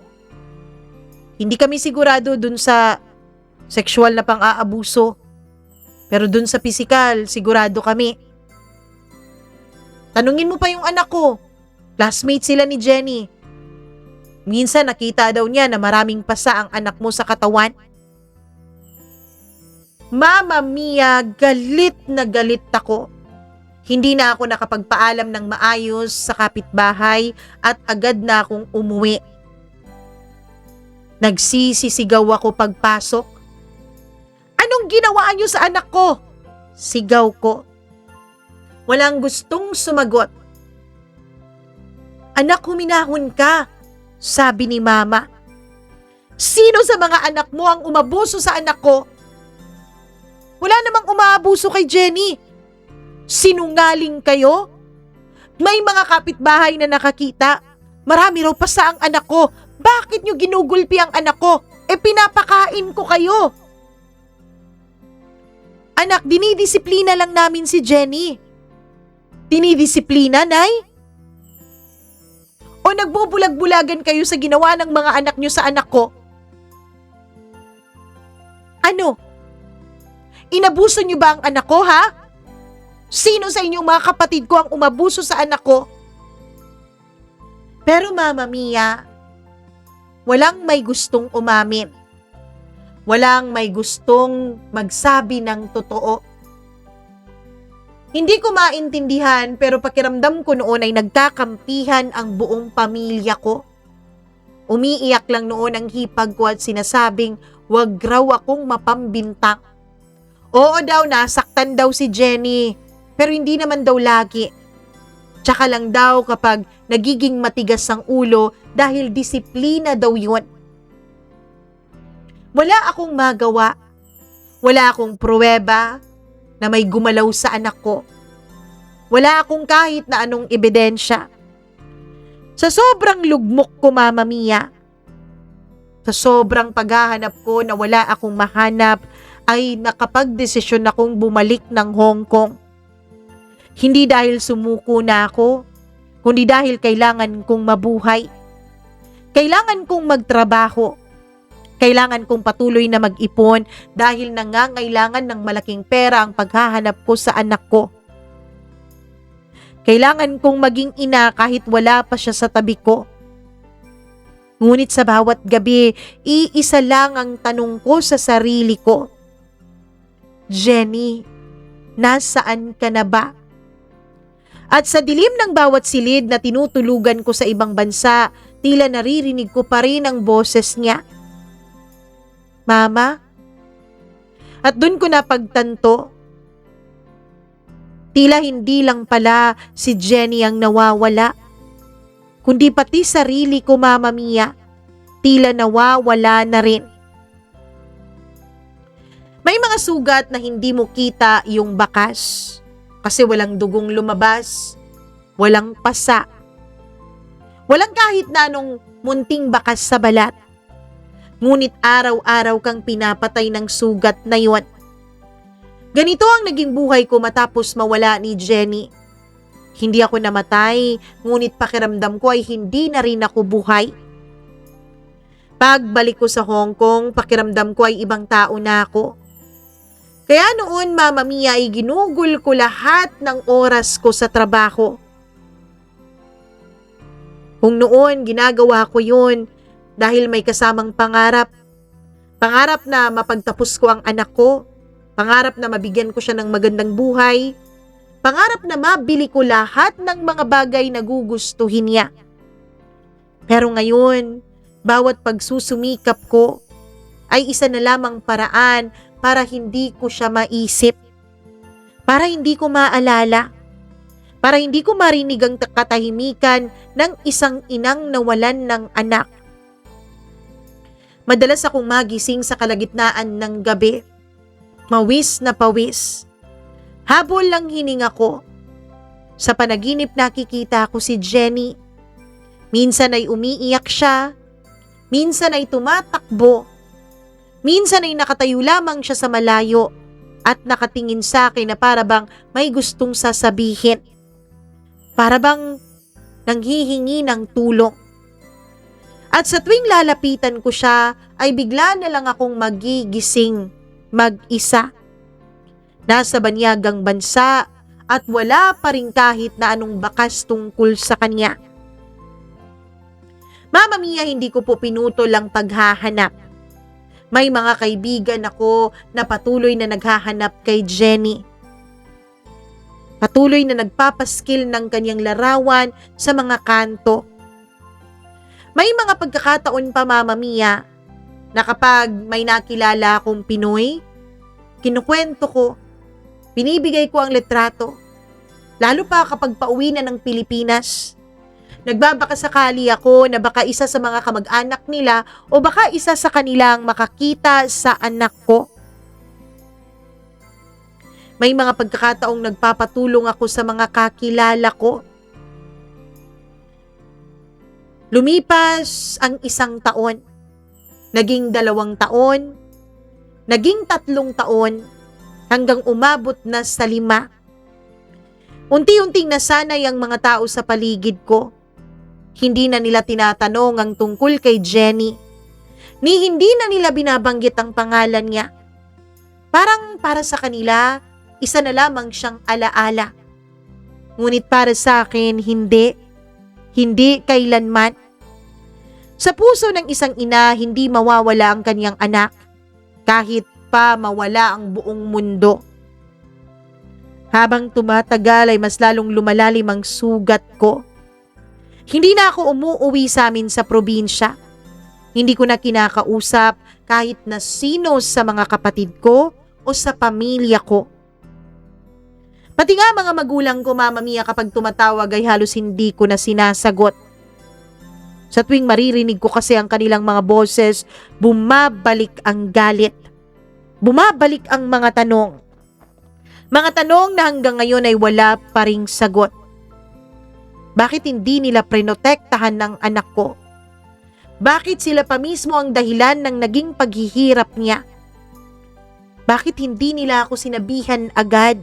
Hindi kami sigurado dun sa sexual na pang-aabuso. Pero dun sa pisikal, sigurado kami. Tanungin mo pa yung anak ko. Classmate sila ni Jenny. Minsan nakita daw niya na maraming pasa ang anak mo sa katawan. Mama Mia, galit na galit ako. Hindi na ako nakapagpaalam ng maayos sa kapitbahay at agad na akong umuwi. Nagsisisigaw ako pagpasok. Anong ginawa niyo sa anak ko? Sigaw ko. Walang gustong sumagot. Anak, huminahon ka, sabi ni Mama. Sino sa mga anak mo ang umabuso sa anak ko? Wala namang umaabuso kay Jenny. Sinungaling kayo? May mga kapitbahay na nakakita. Marami raw pasa ang anak ko. Bakit nyo ginugulpi ang anak ko? Pinapakain ko kayo. Anak, dinidisiplina lang namin si Jenny. Dinidisiplina, Nay? O nagbubulag-bulagan kayo sa ginawa ng mga anak nyo sa anak ko? Ano? Inabuso nyo ba ang anak ko, ha? Sino sa inyong mga kapatid ko ang umabuso sa anak ko? Pero Mama Mia, walang may gustong umamin. Walang may gustong magsabi ng totoo. Hindi ko maintindihan pero pakiramdam ko noon ay nagkakampihan ang buong pamilya ko. Umiiyak lang noon ang hipag ko at sinasabing wag raw akong mapambintang. Oo daw, nasaktan daw si Jenny, pero hindi naman daw lagi. Tsaka lang daw kapag nagiging matigas ang ulo dahil disiplina daw yun. Wala akong magawa. Wala akong pruweba na may gumalaw sa anak ko. Wala akong kahit na anong ebidensya. Sa sobrang lugmok ko, Mama Mia, sa sobrang paghahanap ko na wala akong mahanap, ay nakapagdesisyon akong bumalik ng Hong Kong. Hindi dahil sumuko na ako, kundi dahil kailangan kong mabuhay. Kailangan kong magtrabaho. Kailangan kong patuloy na mag-ipon dahil nangangailangan ng malaking pera ang paghahanap ko sa anak ko. Kailangan kong maging ina kahit wala pa siya sa tabi ko. Ngunit sa bawat gabi, iisa lang ang tanong ko sa sarili ko. Jenny, nasaan ka na ba? At sa dilim ng bawat silid na tinutulugan ko sa ibang bansa, tila naririnig ko pa rin ang boses niya. Mama? At dun ko napagtanto Tila hindi lang pala si Jenny ang nawawala, kundi pati sarili ko, Mama Mia, tila nawawala na rin. May mga sugat na hindi mo kita yung bakas kasi walang dugong lumabas, walang pasa, walang kahit na anong munting bakas sa balat. Ngunit araw-araw kang pinapatay ng sugat na yon. Ganito ang naging buhay ko matapos mawala ni Jenny. Hindi ako namatay, ngunit pakiramdam ko ay hindi na rin ako buhay. Pagbalik ko sa Hong Kong, pakiramdam ko ay ibang tao na ako. Kaya noon, Mama Mia, ay ginugol ko lahat ng oras ko sa trabaho. Kung noon, ginagawa ko yun dahil may kasamang pangarap. Pangarap na mapagtapos ko ang anak ko. Pangarap na mabigyan ko siya ng magandang buhay. Pangarap na mabili ko lahat ng mga bagay na gugustuhin niya. Pero ngayon, bawat pagsusumikap ko ay isa na lamang paraan para hindi ko siya maisip. Para hindi ko maalala. Para hindi ko marinig ang katahimikan ng isang inang nawalan ng anak. Madalas akong magising sa kalagitnaan ng gabi. Mawis na pawis. Habol lang hininga ko. Sa panaginip nakikita ko si Jenny. Minsan ay umiiyak siya. Minsan ay tumatakbo. Minsan ay nakatayo lamang siya sa malayo at nakatingin sa akin na para bang may gustong sasabihin. Para bang nanghihingi ng tulong. At sa tuwing lalapitan ko siya ay bigla na lang akong magigising mag-isa. Nasa banyagang bansa at wala pa rin kahit na anong bakas tungkol sa kanya. Mama Mia, hindi ko po pinutol ang paghahanap. May mga kaibigan ako na patuloy na naghahanap kay Jenny. Patuloy na nagpapaskil ng kanyang larawan sa mga kanto. May mga pagkakataon pa, Mama Mia, na kapag may nakilala akong Pinoy, kinukwento ko, binibigay ko ang litrato. Lalo pa kapag pauwi na ng Pilipinas. Nagbabakasakali ako na baka isa sa mga kamag-anak nila o baka isa sa kanilang makakita sa anak ko. May mga pagkakataong nagpapatulong ako sa mga kakilala ko. Lumipas ang 1 taon. Naging 2 taon. Naging 3 taon. Hanggang umabot na sa 5. Unti-unting nasanay ang mga tao sa paligid ko. Hindi na nila tinatanong ang tungkol kay Jenny. Ni hindi na nila binabanggit ang pangalan niya. Parang para sa kanila, isa na lamang siyang alaala. Ngunit para sa akin, hindi. Hindi kailanman. Sa puso ng isang ina, hindi mawawala ang kanyang anak. Kahit pa mawala ang buong mundo. Habang tumatagal ay mas lalong lumalalim ang sugat ko. Hindi na ako umuuwi sa amin sa probinsya. Hindi ko na kinakausap kahit na sino sa mga kapatid ko o sa pamilya ko. Pati nga mga magulang ko, Mama Mia, kapag tumatawag ay halos hindi ko na sinasagot. Sa tuwing maririnig ko kasi ang kanilang mga boses, bumabalik ang galit. Bumabalik ang mga tanong. Mga tanong na hanggang ngayon ay wala pa ring sagot. Bakit hindi nila prinotektahan ng anak ko? Bakit sila pa mismo ang dahilan ng naging paghihirap niya? Bakit hindi nila ako sinabihan agad?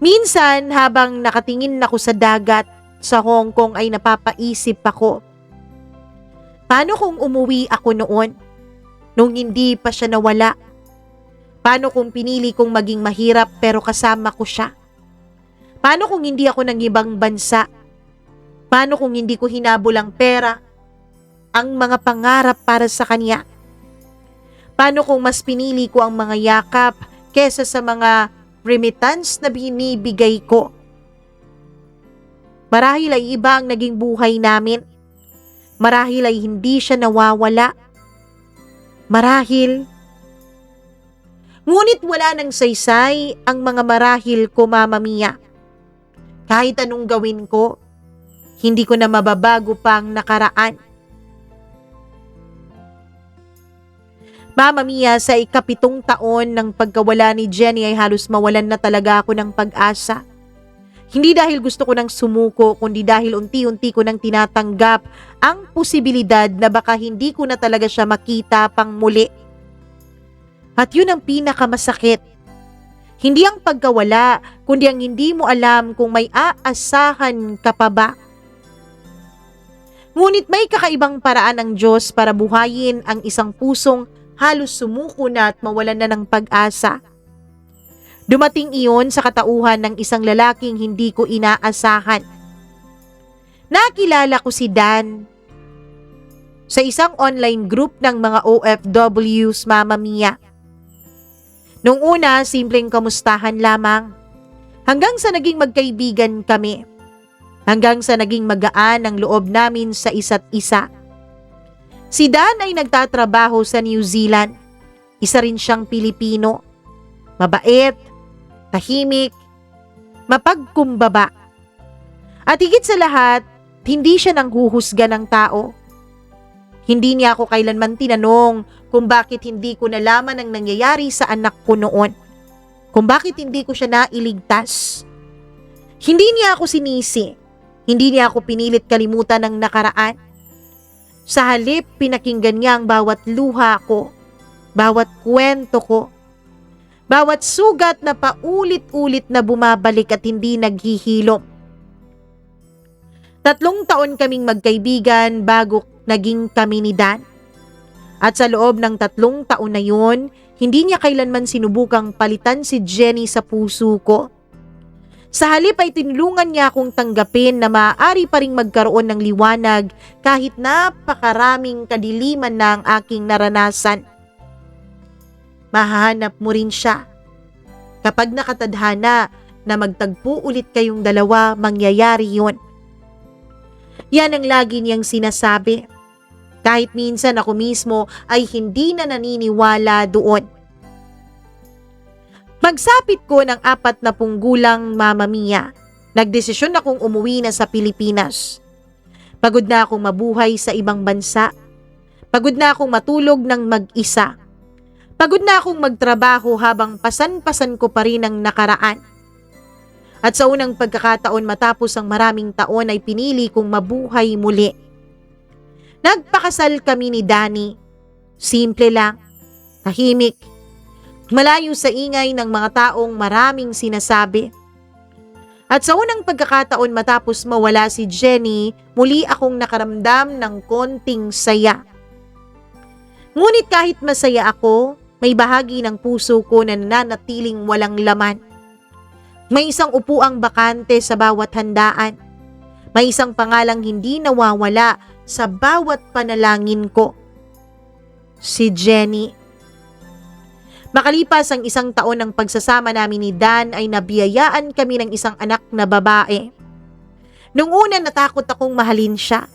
Minsan habang nakatingin ako sa dagat sa Hong Kong ay napapaisip ako. Paano kung umuwi ako noon? Nung hindi pa siya nawala? Paano kung pinili kong maging mahirap pero kasama ko siya? Paano kung hindi ako ng ibang bansa? Paano kung hindi ko hinabol ang pera, ang mga pangarap para sa kanya? Paano kung mas pinili ko ang mga yakap kesa sa mga remittance na binibigay ko? Marahil ay iba ang naging buhay namin. Marahil ay hindi siya nawawala. Marahil. Ngunit wala nang saysay ang mga marahil ko, Mama Mia. Kahit anong gawin ko, hindi ko na mababago pang nakaraan. Mama Mia, sa ika-7 taon ng pagkawala ni Jenny ay halos mawalan na talaga ako ng pag-asa. Hindi dahil gusto ko nang sumuko, kundi dahil unti-unti ko nang tinatanggap ang posibilidad na baka hindi ko na talaga siya makita pang muli. At yun ang pinakamasakit. Hindi ang pagkawala, kundi ang hindi mo alam kung may aasahan ka pa ba. Ngunit may kakaibang paraan ng Diyos para buhayin ang isang pusong halos sumuko na at mawalan na ng pag-asa. Dumating iyon sa katauhan ng isang lalaking hindi ko inaasahan. Nakilala ko si Dan sa isang online group ng mga OFWs, Mama Mia. Nung una, simpleng kamustahan lamang. Hanggang sa naging magkaibigan kami. Hanggang sa naging magaan ang loob namin sa isa't isa. Si Dan ay nagtatrabaho sa New Zealand. Isa rin siyang Pilipino. Mabait, tahimik, mapagkumbaba. At higit sa lahat, hindi siya nanghuhusga ng tao. Hindi niya ako kailanman tinanong kung bakit hindi ko nalaman ang nangyayari sa anak ko noon. Kung bakit hindi ko siya nailigtas. Hindi niya ako sinisi. Hindi niya ako pinilit kalimutan ng nakaraan. Sa halip, pinakinggan niya ang bawat luha ko, bawat kwento ko, bawat sugat na paulit-ulit na bumabalik at hindi naghihilom. 3 taon kaming magkaibigan bago naging kami ni Dan. At sa loob ng 3 taon na yun, hindi niya kailanman sinubukang palitan si Jenny sa puso ko. Sa halip ay tinulungan niya akong tanggapin na maaari pa ring magkaroon ng liwanag kahit napakaraming kadiliman na ang aking naranasan. Mahahanap mo rin siya. Kapag nakatadhana na magtagpo ulit kayong dalawa, mangyayari yun. Yan ang lagi niyang sinasabi. Kahit minsan ako mismo ay hindi na naniniwala doon. Magsapit ko ng 40 gulang, Mama Mia. Nagdesisyon akong umuwi na sa Pilipinas. Pagod na akong mabuhay sa ibang bansa. Pagod na akong matulog ng mag-isa. Pagod na akong magtrabaho habang pasan-pasan ko pa rin ang nakaraan. At sa unang pagkakataon matapos ang maraming taon ay pinili kong mabuhay muli. Nagpakasal kami ni Danny. Simple lang, tahimik. Malayo sa ingay ng mga taong maraming sinasabi. At sa unang pagkakataon matapos mawala si Jenny, muli akong nakaramdam ng konting saya. Ngunit kahit masaya ako, may bahagi ng puso ko na nananatiling walang laman. May isang upuang bakante sa bawat handaan. May isang pangalang hindi nawawala sa bawat panalangin ko. Si Jenny. Makalipas ang 1 taon ng pagsasama namin ni Dan ay nabiyayaan kami ng isang anak na babae. Nung una natakot akong mahalin siya.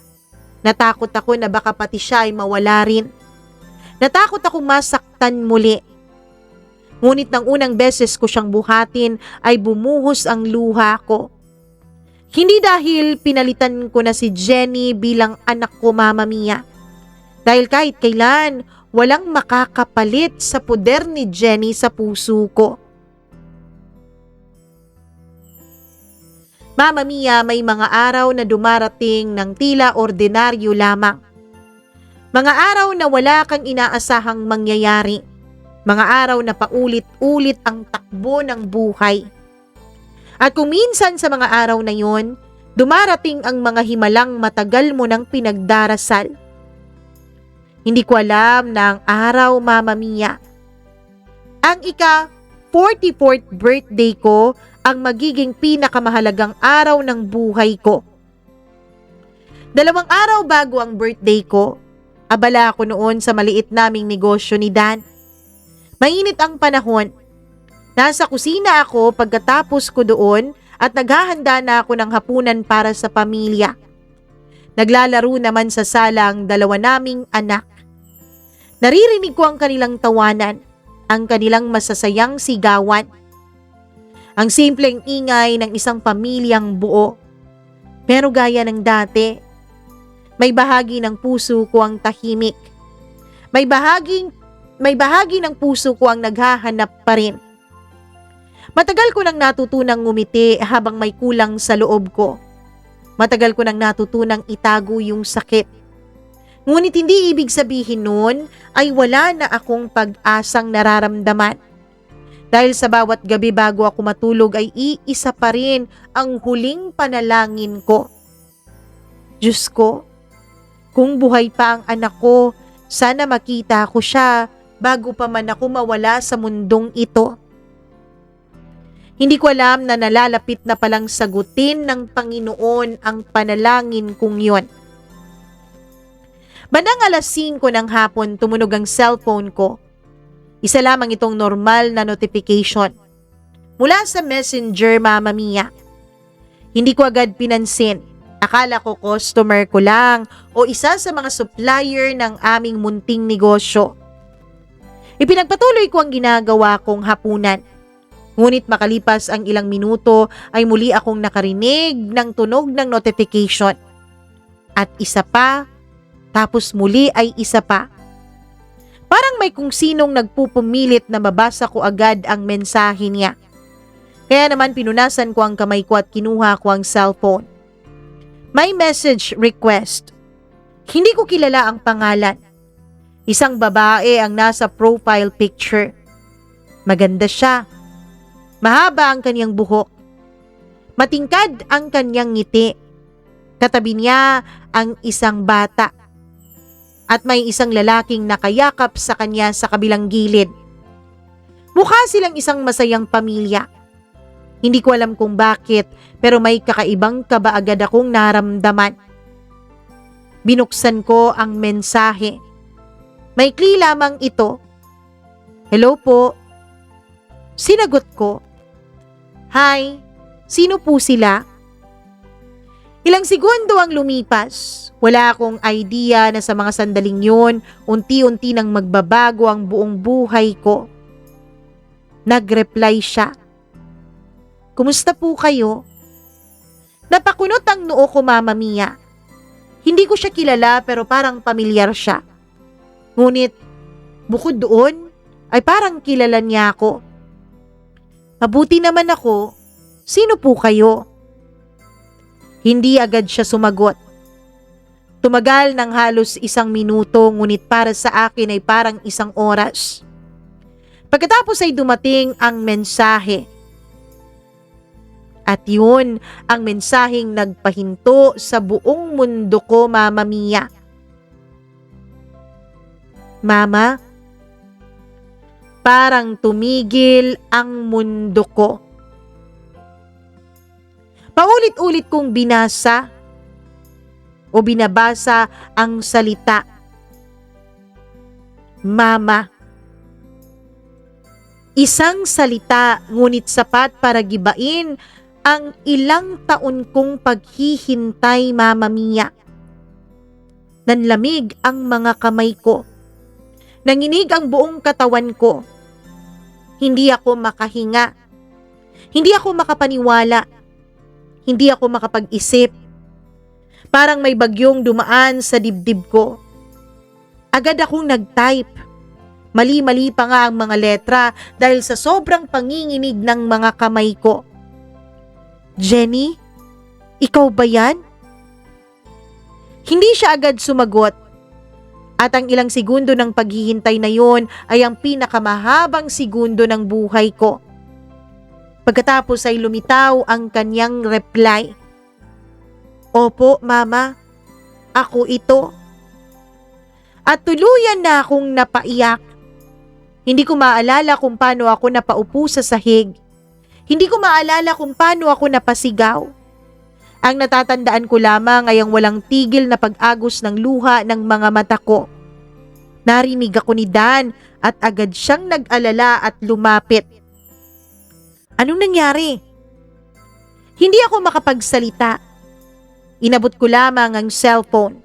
Natakot ako na baka pati siya ay mawala rin. Natakot akong masaktan muli. Ngunit nang unang beses ko siyang buhatin ay bumuhos ang luha ko. Hindi dahil pinalitan ko na si Jenny bilang anak ko, Mama Mia. Dahil kahit kailan, walang makakapalit sa poder ni Jenny sa puso ko. Mama Mia, may mga araw na dumarating ng tila ordinaryo lamang. Mga araw na wala kang inaasahang mangyayari. Mga araw na paulit-ulit ang takbo ng buhay. At kung minsan sa mga araw na yon, dumarating ang mga himalang matagal mo nang pinagdarasal. Hindi ko alam na ang araw, Mama Mia. Ang ika-44th birthday ko ang magiging pinakamahalagang araw ng buhay ko. 2 araw bago ang birthday ko, abala ako noon sa maliit naming negosyo ni Dan. Mainit ang panahon. Nasa kusina ako pagkatapos ko doon at naghahanda na ako ng hapunan para sa pamilya. Naglalaro naman sa sala ang 2 naming anak. Naririnig ko ang kanilang tawanan. ang kanilang masasayang sigawan. Ang simpleng ingay ng isang pamilyang buo. Pero gaya ng dati, may bahagi ng puso ko ang tahimik. May bahagi ng puso ko ang naghahanap pa rin. Matagal ko nang natutunang ngumiti habang may kulang sa loob ko. Matagal ko nang natutunang itago yung sakit. Ngunit hindi ibig sabihin nun ay wala na akong pag-asang nararamdaman. Dahil sa bawat gabi bago ako matulog ay iisa pa rin ang huling panalangin ko. Diyos ko, kung buhay pa ang anak ko, sana makita ko siya bago pa man ako mawala sa mundong ito. Hindi ko alam na nalalapit na palang sagutin ng Panginoon ang panalangin kong yon. Bandang 5:00 ng hapon tumunog ang cellphone ko. Isa lamang itong normal na notification. Mula sa Messenger, Mama Mia. Hindi ko agad pinansin. Akala ko customer ko lang o isa sa mga supplier ng aming munting negosyo. Ipinagpatuloy ko ang ginagawa kong hapunan. Ngunit makalipas ang ilang minuto ay muli akong nakarinig ng tunog ng notification. At isa pa, tapos muli ay isa pa. Parang may kung sinong nagpupumilit na mabasa ko agad ang mensahe niya. Kaya naman pinunasan ko ang kamay ko at kinuha ko ang cellphone. May message request. Hindi ko kilala ang pangalan. Isang babae ang nasa profile picture. Maganda siya. Mahaba ang kanyang buhok. Matingkad ang kanyang ngiti. Katabi niya ang isang bata. At may isang lalaking nakayakap sa kanya sa kabilang gilid. Mukha silang isang masayang pamilya. Hindi ko alam kung bakit, pero may kakaibang kaba agad akong naramdaman. Binuksan ko ang mensahe. Maikli lamang ito. Hello po. Sinagot ko. Hi, sino po sila? Ilang segundo ang lumipas. Wala akong idea na sa mga sandaling yun, unti-unti nang magbabago ang buong buhay ko. Nag-reply siya. Kumusta po kayo? Napakunot ang noo ko, Mama Mia. Hindi ko siya kilala pero parang pamilyar siya. Ngunit, bukod doon, ay parang kilala niya ako. Mabuti naman ako. Sino po kayo? Hindi agad siya sumagot. Tumagal ng halos 1 minuto ngunit para sa akin ay parang 1 oras. Pagkatapos ay dumating ang mensahe. At yun ang mensaheng nagpahinto sa buong mundo ko, Mama Mia. Mama, parang tumigil ang mundo ko. Paulit-ulit kong binasa o binabasa ang salita. Mama. Isang salita ngunit sapat para gibain ang ilang taon kong paghihintay, Mama Mia. Nanlamig ang mga kamay ko. Nanginig ang buong katawan ko. Hindi ako makahinga. Hindi ako makapaniwala. Hindi ako makapag-isip. Parang may bagyong dumaan sa dibdib ko. Agad akong nag-type. Mali-mali pa nga ang mga letra dahil sa sobrang panginginig ng mga kamay ko. Jenny, ikaw ba yan? Hindi siya agad sumagot. At ang ilang segundo ng paghihintay na yon ay ang pinakamahabang segundo ng buhay ko. Pagkatapos ay lumitaw ang kanyang reply. Opo, Mama. Ako ito. At tuluyan na akong napaiyak. Hindi ko maalala kung paano ako napaupo sa sahig. Hindi ko maalala kung paano ako napasigaw. Ang natatandaan ko lamang ay ang walang tigil na pag-agos ng luha ng mga mata ko. Narinig ako ni Dan at agad siyang nag-alala at lumapit. Anong nangyari? Hindi ako makapagsalita. Inabot ko lamang ang cellphone.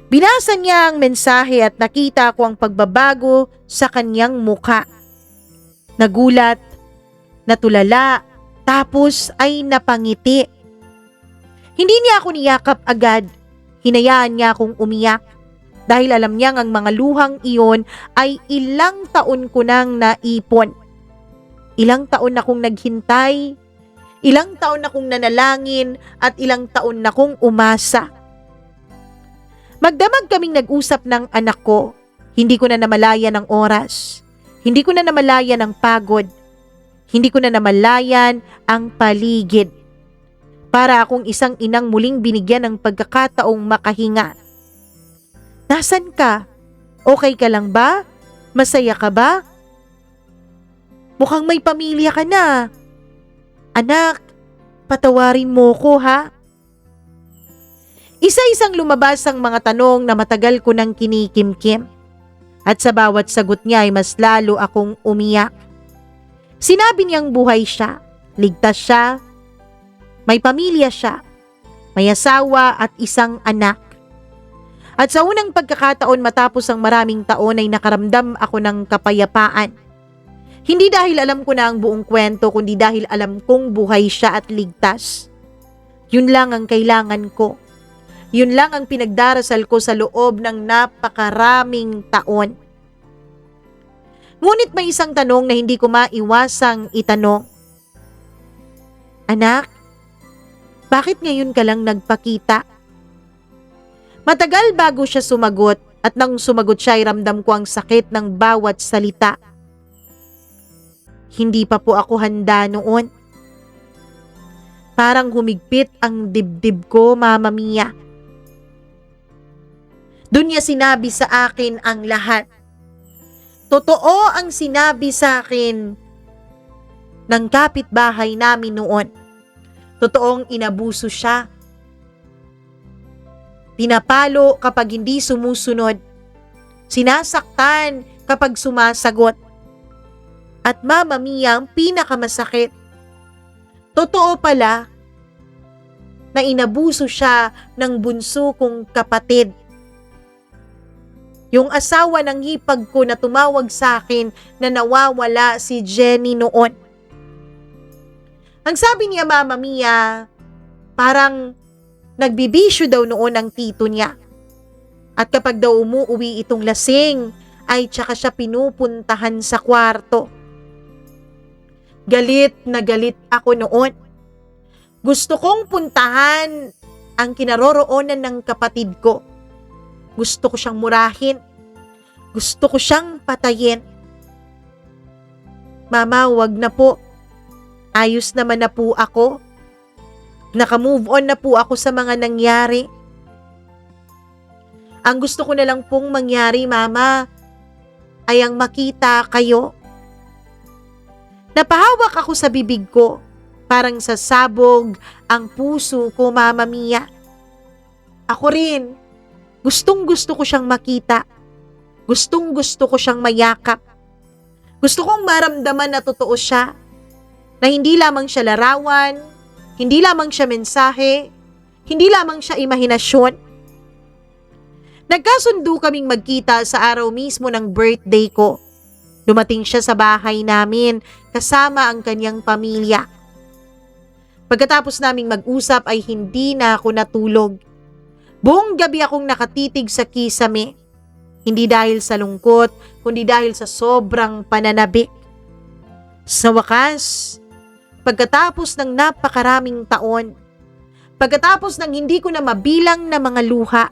Binasa niya ang mensahe at nakita ko ang pagbabago sa kanyang mukha. Nagulat, natulala, tapos ay napangiti. Hindi niya ako niyakap agad. Hinayaan niya akong umiyak dahil alam niyang ang mga luhang iyon ay ilang taon ko nang naipon. Ilang taon akong naghintay, ilang taon akong nanalangin at ilang taon akong umasa. Magdamag kaming nag-usap ng anak ko. Hindi ko na namalayan ang oras. Hindi ko na namalayan ang pagod. Hindi ko na namalayan ang paligid. Para akong isang inang muling binigyan ng pagkakataong makahinga. Nasaan ka? Okay ka lang ba? Masaya ka ba? Mukhang may pamilya ka na. Anak, patawarin mo ko ha? Isa-isang lumabas ang mga tanong na matagal ko nang kinikimkim. At sa bawat sagot niya ay mas lalo akong umiyak. Sinabi niyang buhay siya, ligtas siya, may pamilya siya, may asawa at isang anak. At sa unang pagkakataon matapos ang maraming taon ay nakaramdam ako ng kapayapaan. Hindi dahil alam ko na ang buong kwento, kundi dahil alam kong buhay siya at ligtas. Yun lang ang kailangan ko. Yun lang ang pinagdarasal ko sa loob ng napakaraming taon. Ngunit may isang tanong na hindi ko maiwasang itanong. Anak, bakit ngayon ka lang nagpakita? Matagal bago siya sumagot at nang sumagot siya ay ramdam ko ang sakit ng bawat salita. Hindi pa po ako handa noon. Parang humigpit ang dibdib ko, Mama Mia. Doon niya sinabi sa akin ang lahat. Totoo ang sinabi sa akin ng kapitbahay namin noon. Totoong inabuso siya. Pinapalo kapag hindi sumusunod. Sinasaktan kapag sumasagot. At Mama Mia, ang pinakamasakit. Totoo pala na inabuso siya ng bunso kong kapatid. Yung asawa ng hipag ko na tumawag sa akin na nawawala si Jenny noon. Ang sabi niya, Mama Mia, parang nagbibisyo daw noon ang tito niya. At kapag daw umuwi itong lasing, ay tsaka siya pinupuntahan sa kwarto. Galit na galit ako noon. Gusto kong puntahan ang kinaroroonan ng kapatid ko. Gusto ko siyang murahin. Gusto ko siyang patayin. Mama, wag na po. Ayos naman na po ako. Naka-move on na po ako sa mga nangyari. Ang gusto ko na lang pong mangyari, Mama, ay ang makita kayo. Napahawak ako sa bibig ko. Parang sasabog ang puso ko, Mama Mia. Ako rin. Gustong-gusto ko siyang makita. Gustong-gusto ko siyang mayakap. Gusto kong maramdaman na totoo siya. Na hindi lamang siya larawan, hindi lamang siya mensahe, hindi lamang siya imahinasyon. Nagkasundo kaming magkita sa araw mismo ng birthday ko. Dumating siya sa bahay namin kasama ang kanyang pamilya. Pagkatapos naming mag-usap ay hindi na ako natulog. Buong gabi akong nakatitig sa kisame. Hindi dahil sa lungkot, kundi dahil sa sobrang pananabik. Sa wakas, pagkatapos ng napakaraming taon, pagkatapos ng hindi ko na mabilang na mga luha,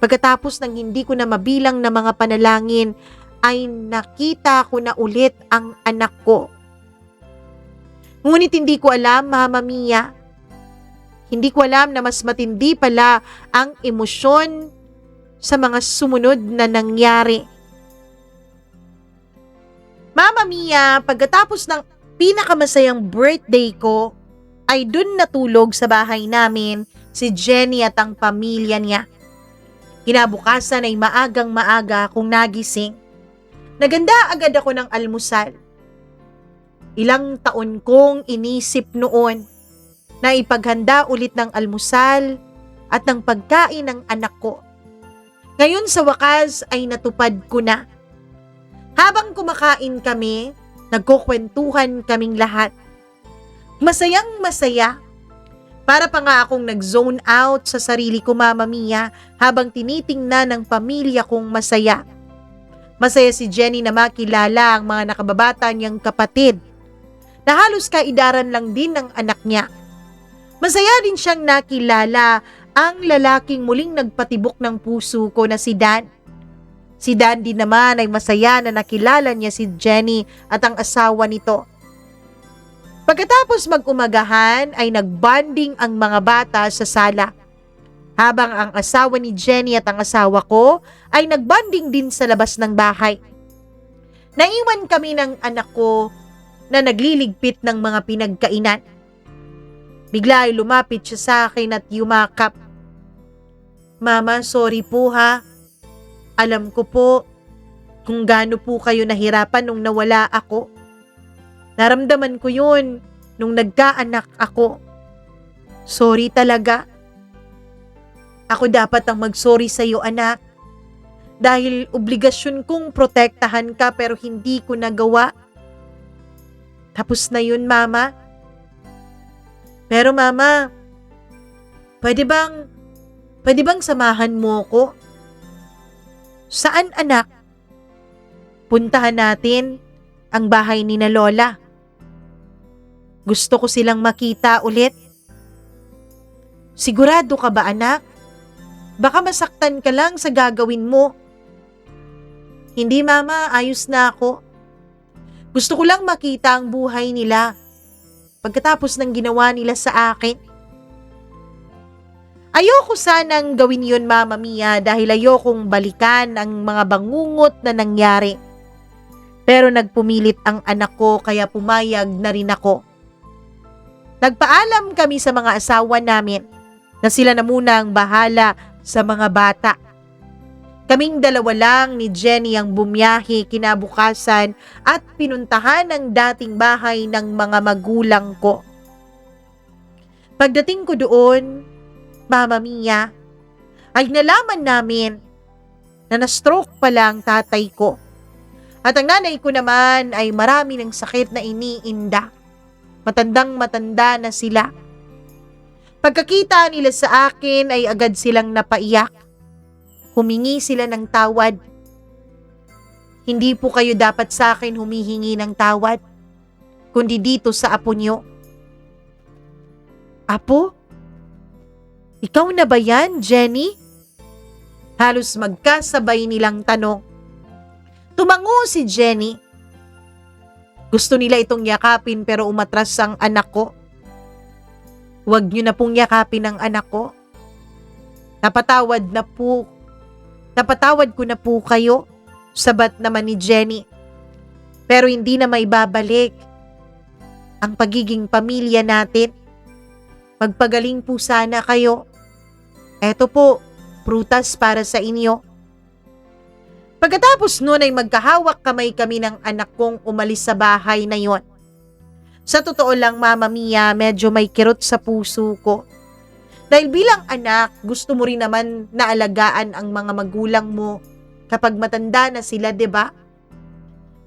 pagkatapos ng hindi ko na mabilang na mga panalangin, ay nakita ko na ulit ang anak ko. Ngunit hindi ko alam, Mama Mia, hindi ko alam na mas matindi pala ang emosyon sa mga sumunod na nangyari. Mama Mia, pagkatapos ng pinakamasayang birthday ko, ay dun natulog sa bahay namin si Jenny at ang pamilya niya. Kinabukasan ay maagang-maaga akong nagising. Naganda agad ako ng almusal. Ilang taon kong inisip noon na ipaghanda ulit ng almusal at ng pagkain ng anak ko. Ngayon sa wakas ay natupad ko na. Habang kumakain kami, Nagkukwentuhan kaming lahat. Masayang masaya. Para pa nga akong nag-zone out sa sarili ko, Mama Mia, habang tinitingnan ng pamilya kong masaya. Masaya si Jenny na makilala ang mga nakababata niyang kapatid na halos kaidaran lang din ng anak niya. Masaya din siyang nakilala ang lalaking muling nagpatibok ng puso ko na si Dan. Si Dan din naman ay masaya na nakilala niya si Jenny at ang asawa nito. Pagkatapos mag-umagahan ay nagbanding ang mga bata sa sala. Habang ang asawa ni Jenny at ang asawa ko ay nagbanding din sa labas ng bahay. Naiwan kami ng anak ko na nagliligpit ng mga pinagkainan. Bigla ay lumapit siya sa akin at yumakap. Mama, sorry po ha. Alam ko po kung gaano po kayo nahirapan nung nawala ako. Naramdaman ko yun nung nagkaanak ako. Sorry talaga. Ako dapat ang mag-sorry sa'yo, anak. Dahil obligasyon kong protektahan ka pero hindi ko nagawa. Tapos na yun, Mama. Pero Mama, pwede bang samahan mo ko? Saan, anak? Puntahan natin ang bahay ni na Lola. Gusto ko silang makita ulit. Sigurado ka ba, anak? Baka masaktan ka lang sa gagawin mo. Hindi, Mama, ayos na ako. Gusto ko lang makita ang buhay nila pagkatapos ng ginawa nila sa akin. Ayoko sanang gawin yun, Mama Mia, dahil ayokong balikan ang mga bangungot na nangyari. Pero nagpumilit ang anak ko kaya pumayag na rin ako. Nagpaalam kami sa mga asawa namin na sila na muna ang bahala sa mga bata. Kaming dalawa lang ni Jenny ang bumiyahe kinabukasan at pinuntahan ang dating bahay ng mga magulang ko. Pagdating ko doon, Mama Mia, ay nalaman namin na na-stroke pala ang tatay ko. At ang nanay ko naman ay marami ng sakit na iniinda. Matandang-matanda na sila. Pagkakita nila sa akin ay agad silang napaiyak. Humingi sila ng tawad. Hindi po kayo dapat sa akin humihingi ng tawad, kundi dito sa apo nyo. Apo? Ikaw na ba yan, Jenny? Halos magkasabay nilang tanong. Tumango si Jenny. Gusto nila itong yakapin pero umatras ang anak ko. Huwag niyo na pong yakapin ang anak ko. Napatawad ko na po kayo, sabat naman ni Jenny. Pero hindi na maibabalik ang pagiging pamilya natin. Magpagaling po sana kayo. Eto po, prutas para sa inyo. Pagkatapos nun ay magkahawak kamay kami ng anak kong umalis sa bahay na yon. Sa totoo lang, Mama Mia, medyo may kirot sa puso ko. Dahil bilang anak, gusto mo rin naman na alagaan ang mga magulang mo kapag matanda na sila, 'di ba?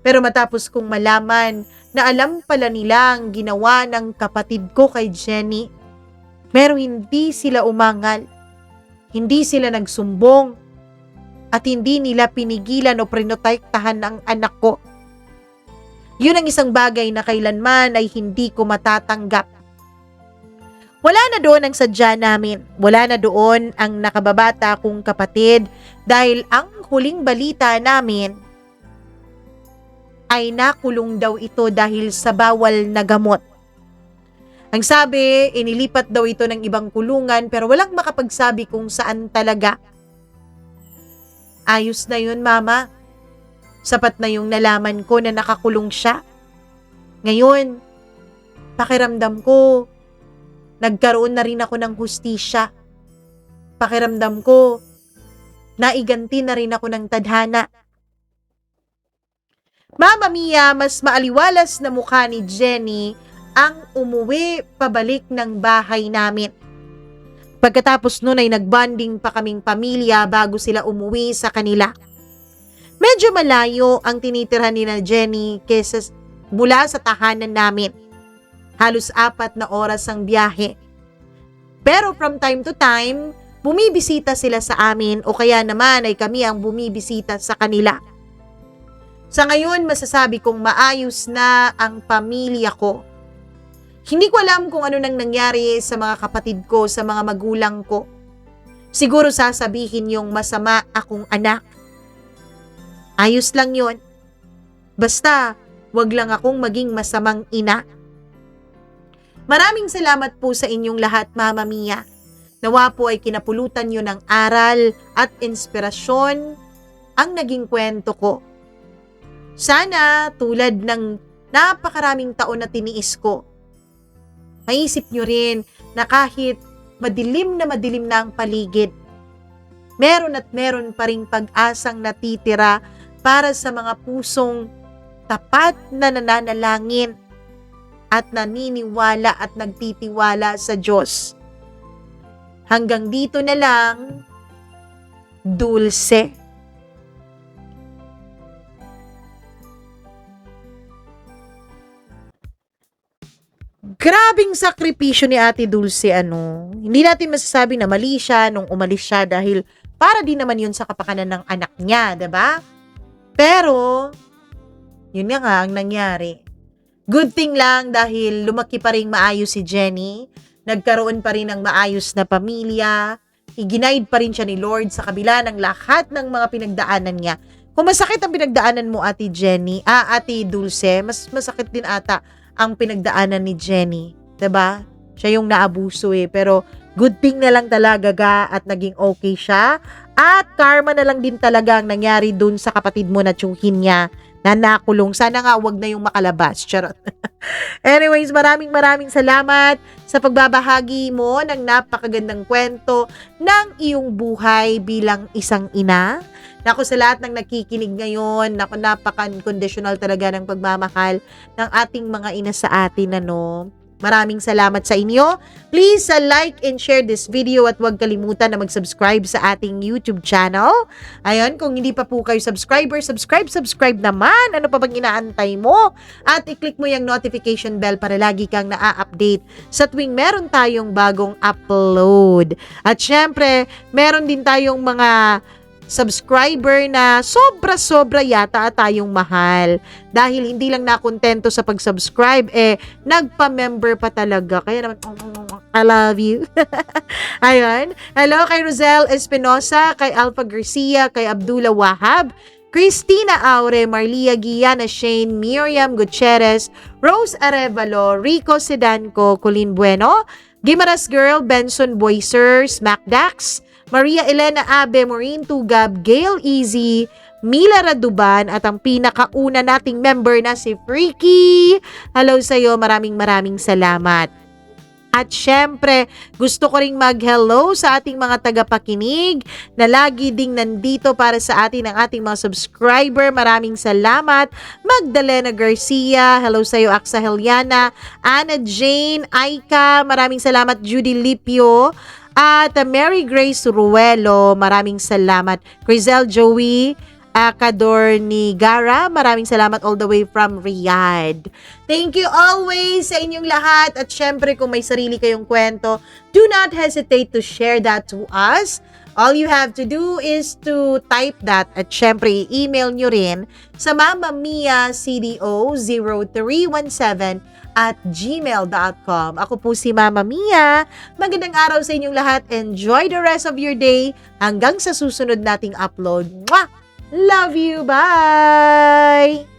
Pero matapos kong malaman na alam pala nila ang ginawa ng kapatid ko kay Jenny, pero hindi sila umangal, hindi sila nagsumbong, at hindi nila pinigilan o prinotektahan ang anak ko. Yun ang isang bagay na kailanman ay hindi ko matatanggap. Wala na doon ang sadya namin. Wala na doon ang nakababata kong kapatid dahil ang huling balita namin ay nakulong daw ito dahil sa bawal na gamot. Ang sabi, inilipat daw ito ng ibang kulungan pero walang makapagsabi kung saan talaga. Ayos na yun, Mama. Sapat na yung nalaman ko na nakakulong siya. Ngayon, pakiramdam ko, nagkaroon na rin ako ng hustisya. Pakiramdam ko, naiganti na rin ako ng tadhana. Mama Mia, mas maaliwalas na mukha ni Jenny ang umuwi pabalik ng bahay namin. Pagkatapos nun ay nagbanding pa kaming pamilya bago sila umuwi sa kanila. Medyo malayo ang tinitirhan ni na Jenny kesa mula sa tahanan namin. Halos 4 na oras ang biyahe. Pero from time to time, bumibisita sila sa amin o kaya naman ay kami ang bumibisita sa kanila. Sa ngayon, masasabi kong maayos na ang pamilya ko. Hindi ko alam kung ano nang nangyari sa mga kapatid ko, sa mga magulang ko. Siguro sasabihin yung masama akong anak. Ayos lang yun. Basta, wag lang akong maging masamang ina. Maraming salamat po sa inyong lahat, Mama Mia. Nawa po ay kinapulutan nyo ng aral at inspirasyon ang naging kwento ko. Sana tulad ng napakaraming taon na tiniis ko, maisip nyo rin na kahit madilim na ang paligid, meron at meron pa ring pag-asang natitira para sa mga pusong tapat na nananalangin at naniniwala at nagtitiwala sa Diyos. Hanggang dito na lang, Dulce. Grabing sakripisyo ni Ate Dulce, Hindi natin masasabi na mali siya nung umalis siya dahil para din naman yun sa kapakanan ng anak niya, 'di ba? Pero, yun nga ang nangyari. Good thing lang dahil lumaki pa rin maayos si Jenny, nagkaroon pa rin ng maayos na pamilya, iginaid pa rin siya ni Lord sa kabila ng lahat ng mga pinagdaanan niya. Kung masakit ang pinagdaanan mo, Ate Dulce, mas masakit din ata ang pinagdaanan ni Jenny. 'Di ba? Siya yung naabuso pero good thing na lang talaga at naging okay siya. At karma na lang din talaga ang nangyari dun sa kapatid mo na tsuhin niya na nakulong. Sana nga wag na yung makalabas. Charot. Anyways, maraming salamat sa pagbabahagi mo ng napakagandang kwento ng iyong buhay bilang isang ina. Naku, sa lahat ng nakikinig ngayon, naku, napaka-unconditional talaga ng pagmamahal ng ating mga ina sa atin, Maraming salamat sa inyo. Please like and share this video at huwag kalimutan na mag-subscribe sa ating YouTube channel. Ayun, kung hindi pa po kayo subscribe naman. Ano pa bang inaantay mo? At i-click mo yung notification bell para lagi kang na-update sa tuwing meron tayong bagong upload. At syempre, meron din tayong mga subscriber na sobra yata tayong mahal. Dahil hindi lang nakontento sa pag-subscribe, nagpa-member pa talaga. Kaya naman, I love you. Ayun. Hello kay Rosel Espinosa, kay Alpha Garcia, kay Abdullah Wahab, Christina Aure, Marlia Guiana Shane, Miriam Gutierrez, Rose Arevalo, Rico Sedanco, Colleen Bueno, Gimaras Girl, Benson Boyser, Smackdax, Maria Elena Abe, Maureen Tugab, Gail Easy, Mila Raduban, at ang pinakauna nating member na si Freaky. Hello sa'yo, maraming salamat. At syempre, gusto ko ring mag-hello sa ating mga tagapakinig na lagi ding nandito para sa atin ang ating mga subscriber. Maraming salamat. Magdalena Garcia, hello sa'yo. Aksa Heliana, Anna Jane, Aika, maraming salamat. Judy Lipio, at Mary Grace Ruelo, maraming salamat. Crizel Joey, Kador ni Gara, maraming salamat all the way from Riyadh. Thank you always sa inyong lahat. At syempre, kung may sarili kayong kwento, do not hesitate to share that to us. All you have to do is to type that at syempre, i-email nyo rin sa mamamiacdo0317@gmail.com. Ako po si Mama Mia. Magandang araw sa inyong lahat. Enjoy the rest of your day. Hanggang sa susunod nating upload. Mwah! Love you. Bye!